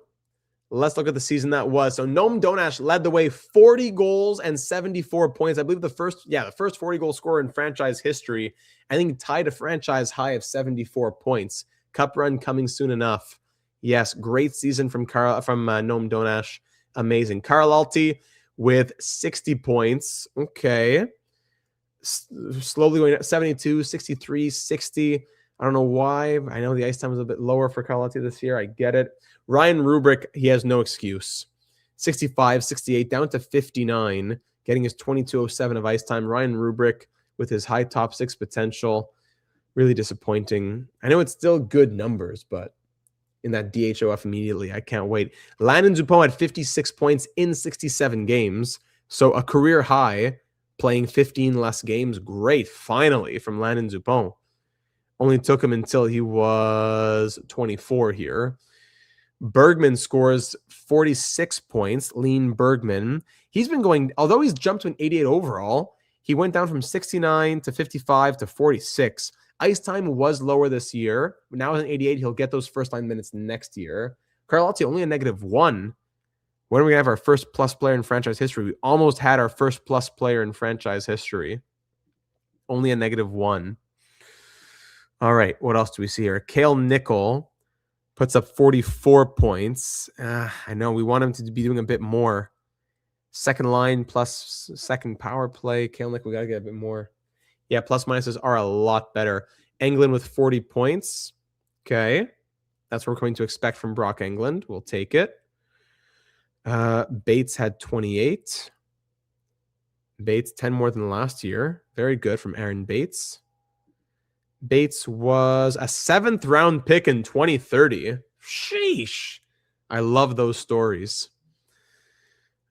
S1: let's look at the season that was. So Noam Donash led the way, 40 goals and 74 points. I believe the first 40-goal scorer in franchise history. I think tied a franchise high of 74 points. Cup run coming soon enough. Yes, great season from Noam Donash. Amazing. Carl Alti with 60 points. Okay. Slowly going up, 72, 63, 60. I don't know why. I know the ice time was a bit lower for Carl Alti this year. I get it. Ryan Rubrick, he has no excuse. 65, 68, down to 59, getting his 22:07 of ice time. Ryan Rubrick with his high top 6 potential. Really disappointing. I know it's still good numbers, but in that DHOF immediately, I can't wait. Landon Dupont had 56 points in 67 games. So a career high, playing 15 less games. Great, finally, from Landon Dupont. Only took him until he was 24 here. Bergman scores 46 points. Lean Bergman. He's been going, although he's jumped to an 88 overall, he went down from 69 to 55 to 46. Ice time was lower this year. Now at an 88, he'll get those first line minutes next year. Carl Alti only a -1. When are we going to have our first plus player in franchise history? We almost had our first plus player in franchise history. Only a -1. All right, what else do we see here? Cale Nickel puts up 44 points. I know we want him to be doing a bit more. Second line plus second power play. Cale Nickel, we got to get a bit more. Yeah, plus minuses are a lot better. Englund with 40 points. Okay. That's what we're going to expect from Brock Englund. We'll take it. Bates had 28. Bates, 10 more than last year. Very good from Aaron Bates. Bates was a 7th round pick in 2030. Sheesh. I love those stories.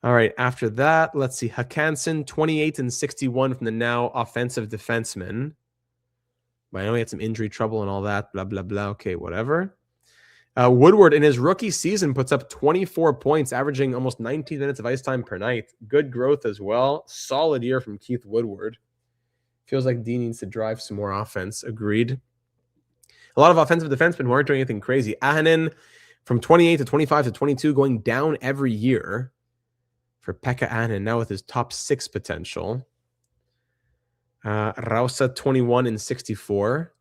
S1: All right, after that, let's see. Hakanson, 28 and 61 from the now offensive defenseman. But I know he had some injury trouble and all that, blah, blah, blah. Okay, whatever. Woodward, in his rookie season, puts up 24 points, averaging almost 19 minutes of ice time per night. Good growth as well. Solid year from Keith Woodward. Feels like D needs to drive some more offense. Agreed. A lot of offensive defensemen who aren't doing anything crazy. Ahonen, from 28 to 25 to 22, going down every year for Pekka Ahonen, now with his top 6 potential. Rausa, 21 and 64.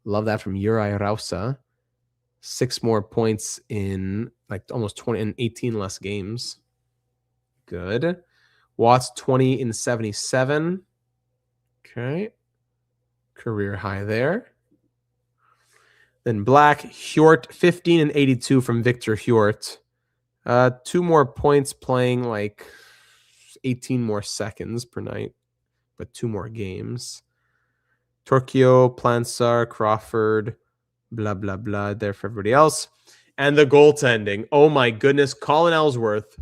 S1: Love that from Uri Rausa. 6 more points in like almost 20 and 18 less games. Good. Watts, 20 and 77. Okay. Career high there. Then Black, Hjort, 15 and 82 from Victor Hjort. 2 more points playing like 18 more seconds per night, but 2 more games. Torquio, Plansar, Crawford, blah, blah, blah, there for everybody else. And the goaltending. Oh my goodness. Colin Ellsworth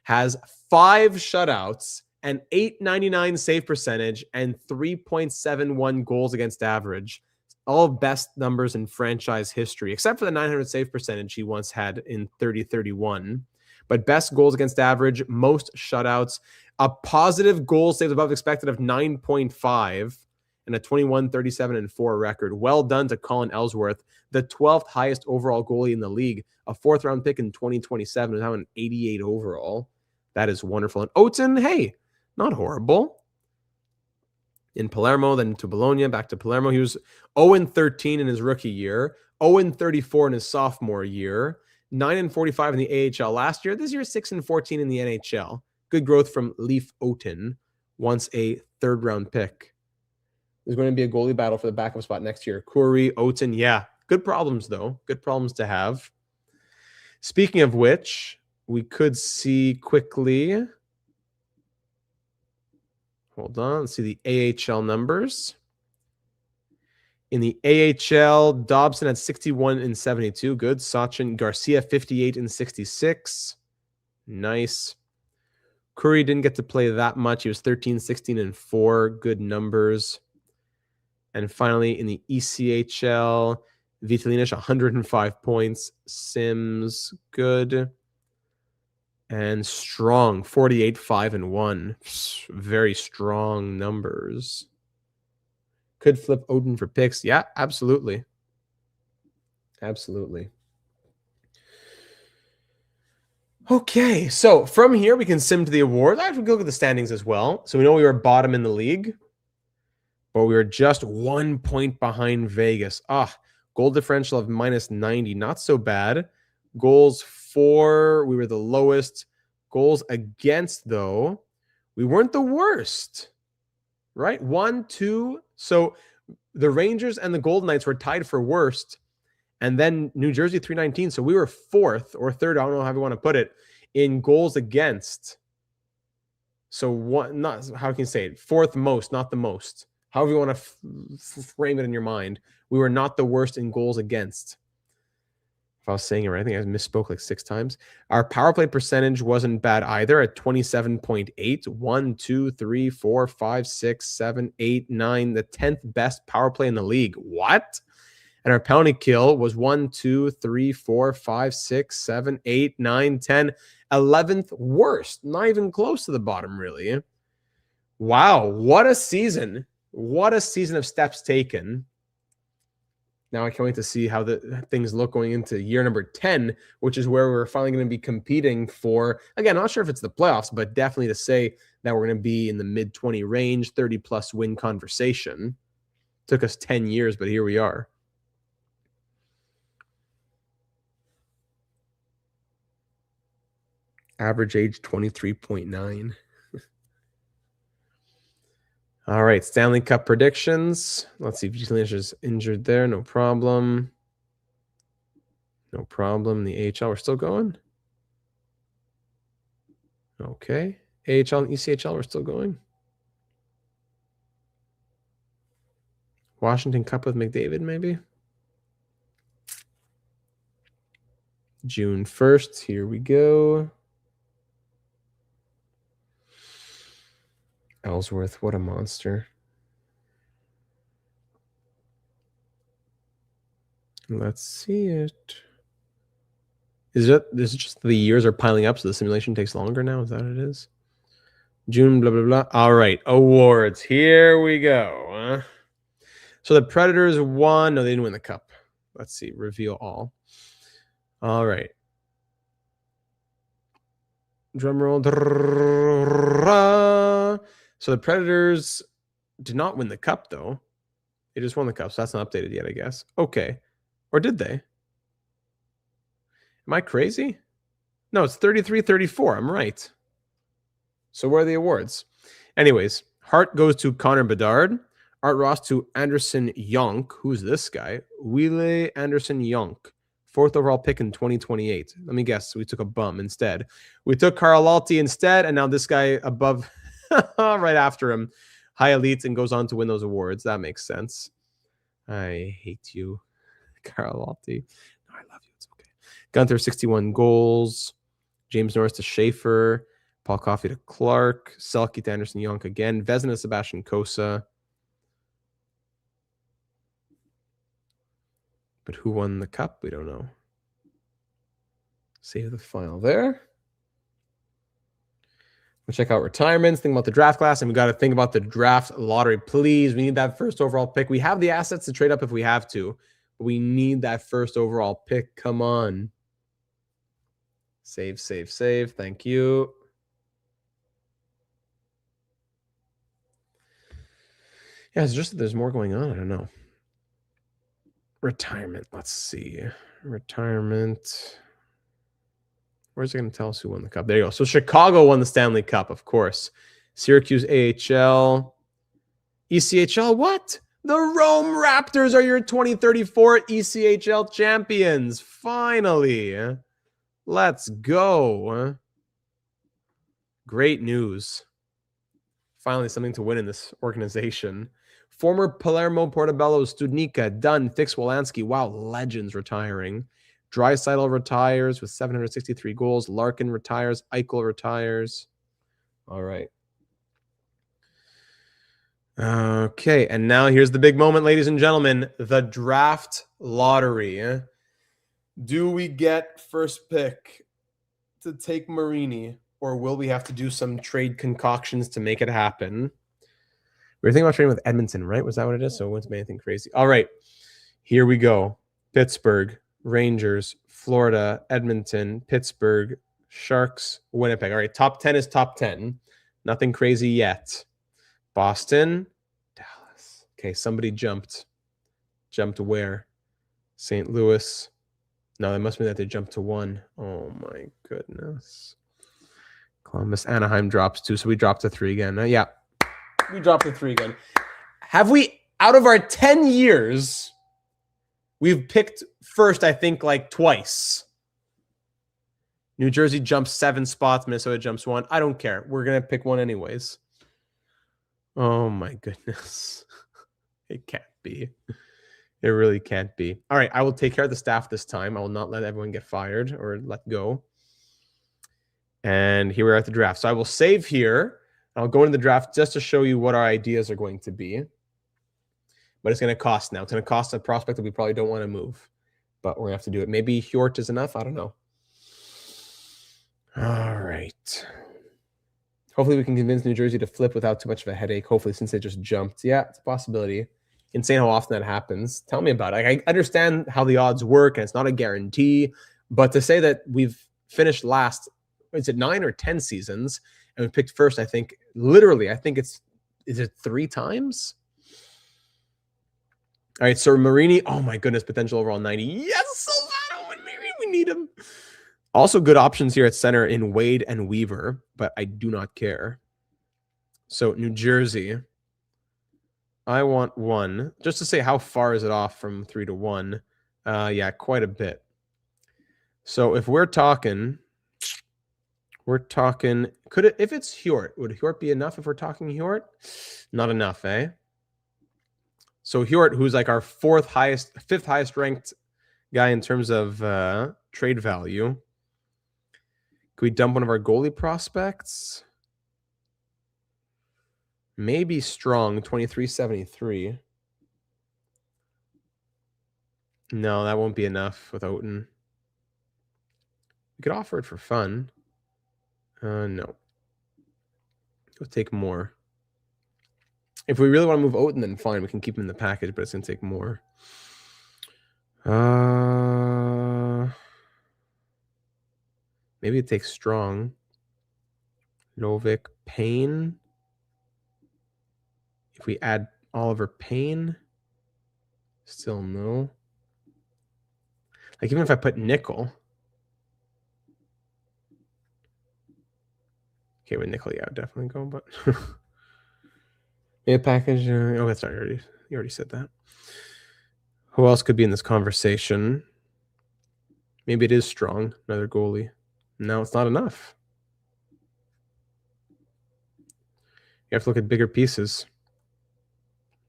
S1: has 5 shutouts, an .899 save percentage, and 3.71 goals against average. All best numbers in franchise history, except for the 900 save percentage he once had in 30-31. But best goals against average, most shutouts, a positive goal saved above expected of 9.5, and a 21-37-4 record. Well done to Colin Ellsworth, the 12th highest overall goalie in the league, a 4th round pick in 2027, and now an 88 overall. That is wonderful. And Oaten, hey, not horrible. In Palermo, then to Bologna, back to Palermo. He was 0-13 in his rookie year, 0-34 in his sophomore year, 9-45 in the AHL last year. This year, 6-14 in the NHL. Good growth from Leif Oaten, once a 3rd round pick. There's going to be a goalie battle for the backup spot next year. Curry, Oaten, yeah. Good problems, though. Good problems to have. Speaking of which, we could see quickly. Hold on. Let's see the AHL numbers. In the AHL, Dobson had 61 and 72. Good. Sachin Garcia, 58 and 66. Nice. Curry didn't get to play that much. He was 13, 16, and 4. Good numbers. And finally, in the ECHL, Vitalinish, 105 points. Sims, good. And Strong, 48, 5, and 1. Very strong numbers. Could flip Odin for picks. Yeah, absolutely. Absolutely. Okay, so from here, we can sim to the awards. I have to look at the standings as well. So we know we were bottom in the league, but we were just 1 point behind Vegas. Goal differential of -90. Not so bad. Goals for, we were the lowest. Goals against, though, we weren't the worst. Right? 1, 2. So the Rangers and the Golden Knights were tied for worst. And then New Jersey, 319. So we were 4th or 3rd, I don't know how you want to put it, in goals against. So what, not, how can you say it? 4th most, not the most. However you want to frame it in your mind. We were not the worst in goals against. If I was saying it right, I think I misspoke like 6 times. Our power play percentage wasn't bad either at 27.8. 1, 2, 3, 4, 5, 6, 7, 8, 9. The 10th best power play in the league. What? And our penalty kill was 1, 2, 3, 4, 5, 6, 7, 8, 9, 10. 11th worst. Not even close to the bottom, really. Wow. What a season. What a season of steps taken. Now I can't wait to see how the things look going into year number 10, which is where we're finally going to be competing for, again, I'm not sure if it's the playoffs, but definitely to say that we're going to be in the mid-20 range, 30-plus win conversation. Took us 10 years, but here we are. Average age 23.9. All right, Stanley Cup predictions. Let's see if Jelish is injured there. No problem. No problem. The AHL, we're still going. Okay. AHL and ECHL, we're still going. Washington Cup with McDavid, maybe. June 1st. Here we go. Ellsworth, what a monster. Let's see it. Is it just the years are piling up, so the simulation takes longer now? Is that what it is? June, blah, blah, blah. All right, awards. Here we go. So the Predators won. No, they didn't win the cup. Let's see. Reveal all. All right. Drum roll. So the Predators did not win the cup, though. They just won the cup, so that's not updated yet, I guess. Okay. Or did they? Am I crazy? No, it's 33-34. I'm right. So where are the awards? Anyways, Hart goes to Connor Bedard. Art Ross to Anderson Yonk. Who's this guy? Wile Anderson Yonk. 4th overall pick in 2028. Let me guess. We took a bum instead. We took Carl Alti instead, and now this guy above, right after him, high elite, and goes on to win those awards. That makes sense. I hate you, Carl Alti. No, I love you. It's okay. Gunther, 61 goals. James Norris to Schaefer. Paul Coffey to Clark. Selke to Anderson Yonk again. Vezina, Sebastian Kosa. But who won the cup? We don't know. Save the file there. We'll check out retirements, think about the draft class, and we got to think about the draft lottery. Please, we need that first overall pick. We have the assets to trade up if we have to, but we need that first overall pick. Come on. Save, save, save. Thank you. Yeah, it's just that there's more going on. I don't know. Retirement. Let's see. Retirement. Where's it going to tell us who won the cup? There you go. So Chicago won the Stanley Cup, of course. Syracuse AHL. ECHL, what? The Rome Raptors are your 2034 ECHL champions. Finally. Let's go. Great news. Finally, something to win in this organization. Former Palermo Portobellos, Studnicka, Dunn, Fix, Wolanski. Wow, legends retiring. Draisaitl retires with 763 goals. Larkin retires. Eichel retires. All right. Okay, and now here's the big moment, ladies and gentlemen. The draft lottery. Do we get first pick to take Marini, or will we have to do some trade concoctions to make it happen? We were thinking about trading with Edmonton, right? Was that what it is? So it wouldn't be anything crazy. All right, here we go. Pittsburgh, Rangers, Florida, Edmonton, Pittsburgh, Sharks, Winnipeg. All right, top 10 is top 10. Nothing crazy yet. Boston, Dallas. Okay, somebody jumped. Jumped where? St. Louis. No, that must mean that they jumped to 1. Oh, my goodness. Columbus, Anaheim drops 2, so we dropped to 3 again. Yeah, we dropped to 3 again. Have we, out of our 10 years, we've picked first, I think, like twice. New Jersey jumps 7 spots. Minnesota jumps 1. I don't care. We're going to pick 1 anyways. Oh, my goodness. It can't be. It really can't be. All right, I will take care of the staff this time. I will not let everyone get fired or let go. And here we're at the draft. So I will save here. I'll go into the draft just to show you what our ideas are going to be. But it's going to cost now. It's going to cost a prospect that we probably don't want to move. But we're going to have to do it. Maybe Hjort is enough. I don't know. All right. Hopefully we can convince New Jersey to flip without too much of a headache. Hopefully, since they just jumped. Yeah, it's a possibility. Insane how often that happens. Tell me about it. I understand how the odds work, and it's not a guarantee. But to say that we've finished last, is it 9 or 10 seasons, and we picked first, I think, literally, I think is it 3 times? All right, so Marini, oh my goodness, potential overall 90. Yes, Silvano and Marini, we need him. Also good options here at center in Wade and Weaver, but I do not care. So New Jersey, I want 1. Just to say how far is it off from 3 to 1? Yeah, quite a bit. So if we're talking, could it, if it's Hjort, would Hjort be enough if we're talking Hjort? Not enough, eh? So Hjort, who's like our 5th highest ranked guy in terms of trade value. Could we dump one of our goalie prospects? Maybe strong, 2373. No, that won't be enough with Oten. We could offer it for fun. No. It'll take more. If we really want to move Oten, then fine. We can keep him in the package, but it's going to take more. Maybe it takes strong. Novik, Payne. If we add Oliver Payne, still no. Like, even if I put nickel. Okay, with nickel, yeah, I'd definitely go, but maybe a package. Oh, that's not already. You already said that. Who else could be in this conversation? Maybe it is strong. Another goalie. No, it's not enough. You have to look at bigger pieces.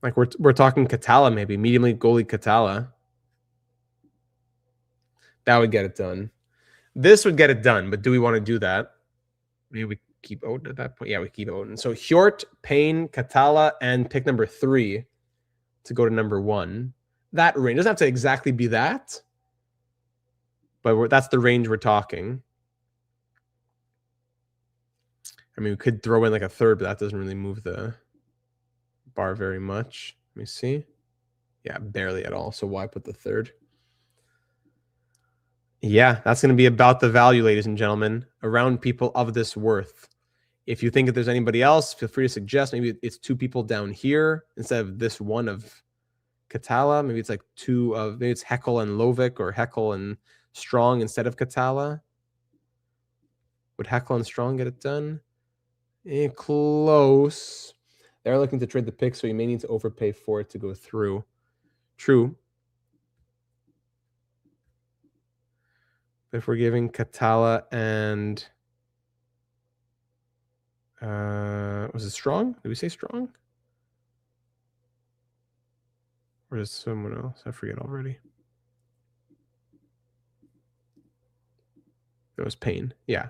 S1: Like we're talking Catala, maybe medium-league goalie Catala. That would get it done. This would get it done, but do we want to do that? Maybe we keep Oden at that point. Yeah, we keep Oden. So Hjort, Payne, Catala, and pick number 3 to go to number 1. That range doesn't have to exactly be that, but that's the range we're talking. I mean, we could throw in like a third, but that doesn't really move the bar very much. Let me see. Yeah, barely at all. So why put the third? Yeah, that's going to be about the value, ladies and gentlemen, around people of this worth. If you think that there's anybody else, feel free to suggest. Maybe it's 2 people down here instead of this one of Catala. Maybe it's like 2 of, maybe it's Heckel and Lovik or Heckel and Strong instead of Catala. Would Heckel and Strong get it done? Close. They're looking to trade the pick, so you may need to overpay for it to go through. True. If we're giving Catala and was it Strong? Did we say Strong? Or is someone else? I forget already. It was Payne. Yeah.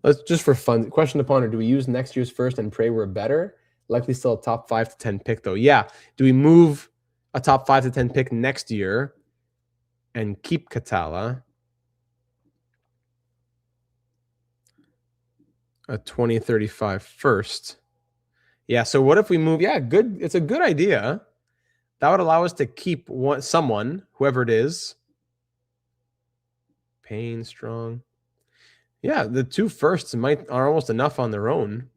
S1: Let's just for fun. Question upon her: do we use next year's first and pray we're better? Likely still a top 5 to 10 pick though. Yeah. Do we move a top 5 to 10 pick next year and keep Catala? A 2035 first. Yeah. So what if we move? Yeah, good. It's a good idea. That would allow us to keep someone, whoever it is. Payne, Strong. Yeah, the 2 firsts are almost enough on their own.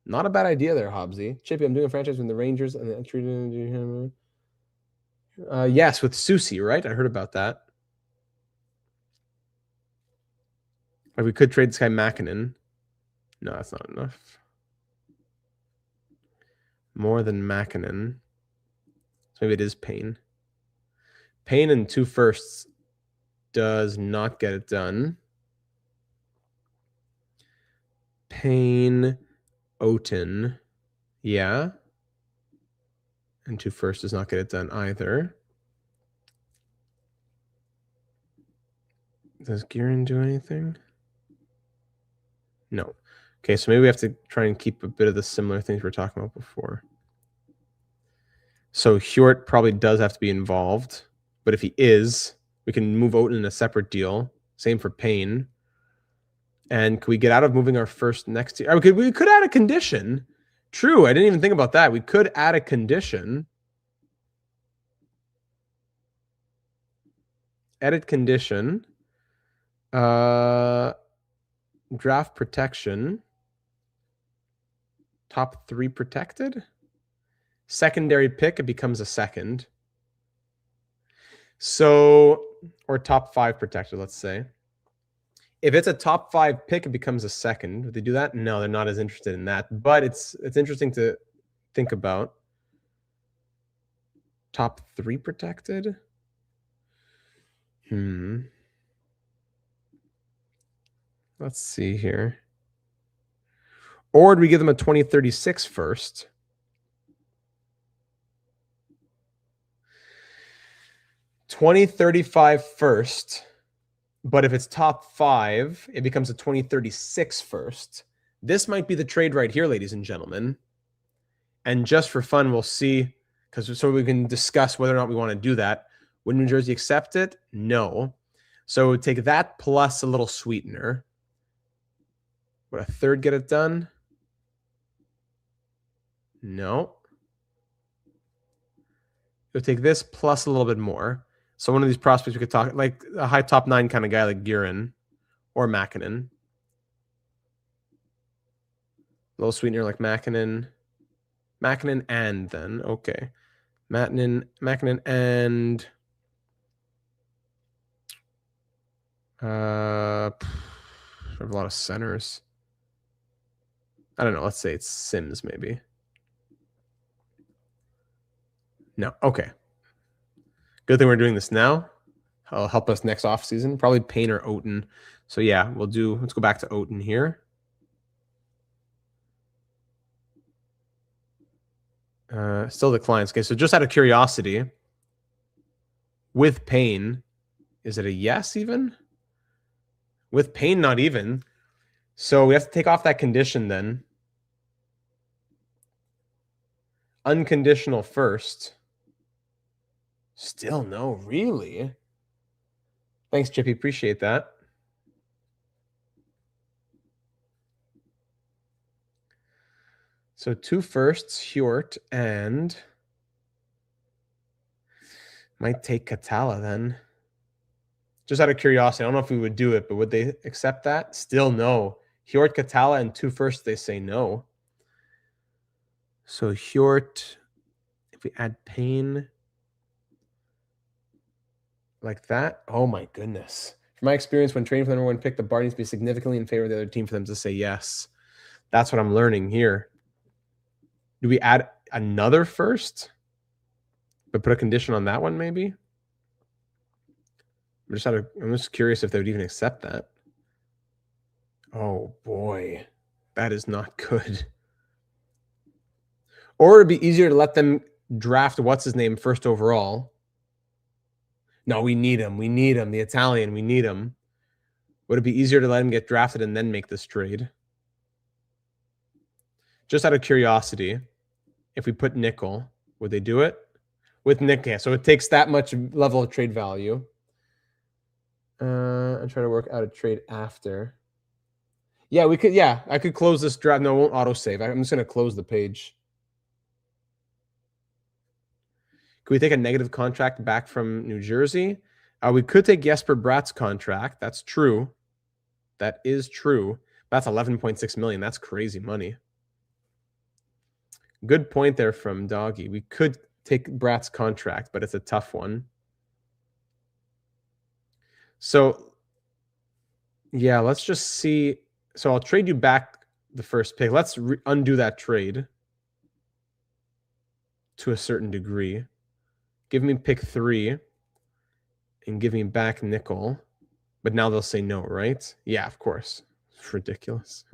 S1: Not a bad idea there, Hobbsy. Chippy, I'm doing a franchise with the Rangers and the entry. Yes, with Susie, right? I heard about that. Like we could trade this guy Makinen. No, that's not enough. More than Makinen. So maybe it is Payne. Payne and 2 firsts does not get it done. Payne, Oten. Yeah. And 2 firsts does not get it done either. Does Giron do anything? No. Okay, so maybe we have to try and keep a bit of the similar things we were talking about before. So Hjort probably does have to be involved. But if he is, we can move Oten in a separate deal. Same for Payne. And could we get out of moving our first next year? We could add a condition. True, I didn't even think about that. We could add a condition. Edit condition. Draft protection. Top 3 protected. Secondary pick, it becomes a second. So, or top 5 protected, let's say. If it's a top 5 pick, it becomes a second. Would they do that? No, they're not as interested in that. But it's interesting to think about. Top 3 protected? Let's see here. Or do we give them a 2036 first? $2035 first. But if it's top 5, it becomes a 2036 first. This might be the trade right here, ladies and gentlemen. And just for fun, we'll see, so we can discuss whether or not we want to do that. Would New Jersey accept it? No. So take that plus a little sweetener. Would a third get it done? No. You'll take this plus a little bit more. So one of these prospects we could talk, like a high top 9 kind of guy like Guerin or Makinen. A little sweetener like Makinen. Makinen and then, okay. Makinen and I have a lot of centers. I don't know. Let's say it's Sims, maybe. No. Okay. Good thing we're doing this now. It'll help us next off season. Probably Payne or Oten. So yeah, let's go back to Oten here. Still declines. Okay, so just out of curiosity, with Payne, is it a yes even? With Payne, not even. So we have to take off that condition then. Unconditional first. Still no, really? Thanks, Chippy. Appreciate that. So 2 firsts, Hjort, and might take Catala then. Just out of curiosity, I don't know if we would do it, but would they accept that? Still no. Hjort, Catala, and 2 firsts, they say no. So Hjort, if we add Payne like that, oh my goodness. From my experience, when trading for the number 1 pick, the bar needs to be significantly in favor of the other team for them to say yes. That's what I'm learning here. Do we add another first? But put a condition on that one, maybe? I'm just curious if they would even accept that. Oh boy, that is not good. Or it'd be easier to let them draft what's his name first overall. No, we need him. We need him. The Italian, we need him. Would it be easier to let him get drafted and then make this trade? Just out of curiosity, if we put nickel, would they do it? With nickel, yeah, so it takes that much level of trade value. I'm trying to work out a trade after. Yeah, we could. Yeah, I could close this draft. No, it won't autosave. I'm just going to close the page. Could we take a negative contract back from New Jersey? We could take Jesper Bratt's contract. That's true. That is true. That's 11.6 million. That's crazy money. Good point there from Doggy. We could take Bratt's contract, but it's a tough one. So, yeah, let's just see. So I'll trade you back the first pick. Let's undo that trade to a certain degree. Give me pick 3 and give me back nickel. But now they'll say no, right? Yeah, of course. It's ridiculous.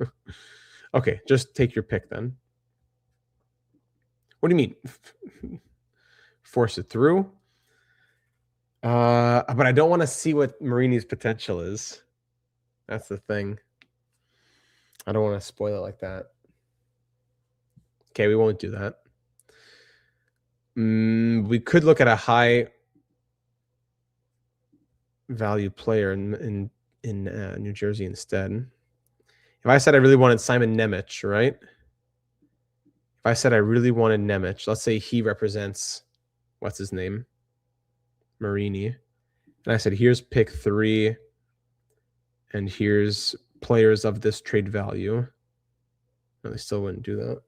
S1: Okay, just take your pick then. What do you mean? Force it through? But I don't want to see what Marini's potential is. That's the thing. I don't want to spoil it like that. Okay, we won't do that. We could look at a high value player in New Jersey instead. If I said I really wanted Simon Nemec, right? If I said I really wanted Nemec, let's say he represents, what's his name? Marini. And I said, here's pick 3, and here's players of this trade value. No, they still wouldn't do that.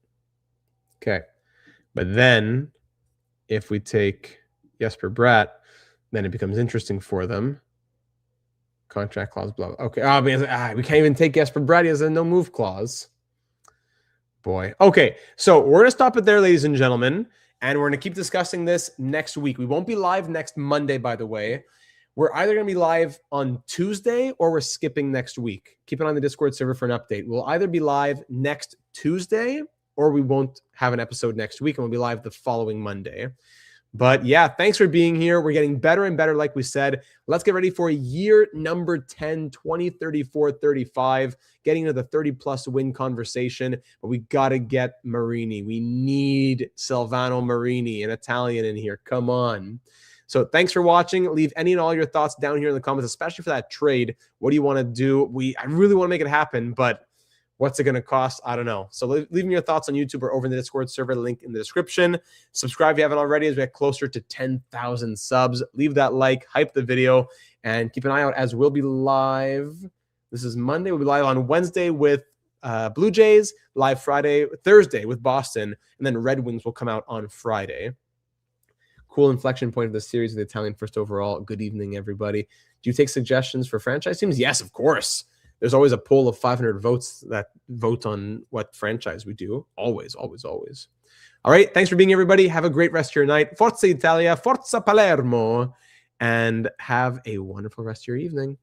S1: Okay. But then, if we take Jesper Bratt, then it becomes interesting for them. Contract clause, blah, blah. Okay. We can't even take Jesper Bratt. He has a no move clause. Boy. Okay. So we're going to stop it there, ladies and gentlemen. And we're going to keep discussing this next week. We won't be live next Monday, by the way. We're either going to be live on Tuesday or we're skipping next week. Keep it on the Discord server for an update. We'll either be live next Tuesday or we won't have an episode next week and we'll be live the following Monday. But yeah, thanks for being here. We're getting better and better, like we said. Let's get ready for year number 10, 20, 34, 35, getting into the 30-plus win conversation. But we got to get Marini. We need Silvano Marini, an Italian, in here. Come on. So thanks for watching. Leave any and all your thoughts down here in the comments, especially for that trade. What do you want to do? I really want to make it happen, but what's it going to cost? I don't know. So leave me your thoughts on YouTube or over in the Discord server, link in the description. Subscribe if you haven't already as we get closer to 10,000 subs. Leave that like, hype the video, and keep an eye out as we'll be live. This is Monday. We'll be live on Wednesday with Blue Jays, live Thursday with Boston, and then Red Wings will come out on Friday. Cool inflection point of the series of the Italian first overall. Good evening, everybody. Do you take suggestions for franchise teams? Yes, of course. There's always a poll of 500 votes that vote on what franchise we do. Always, always, always. All right. Thanks for being here, everybody. Have a great rest of your night. Forza Italia, Forza Palermo, and have a wonderful rest of your evening.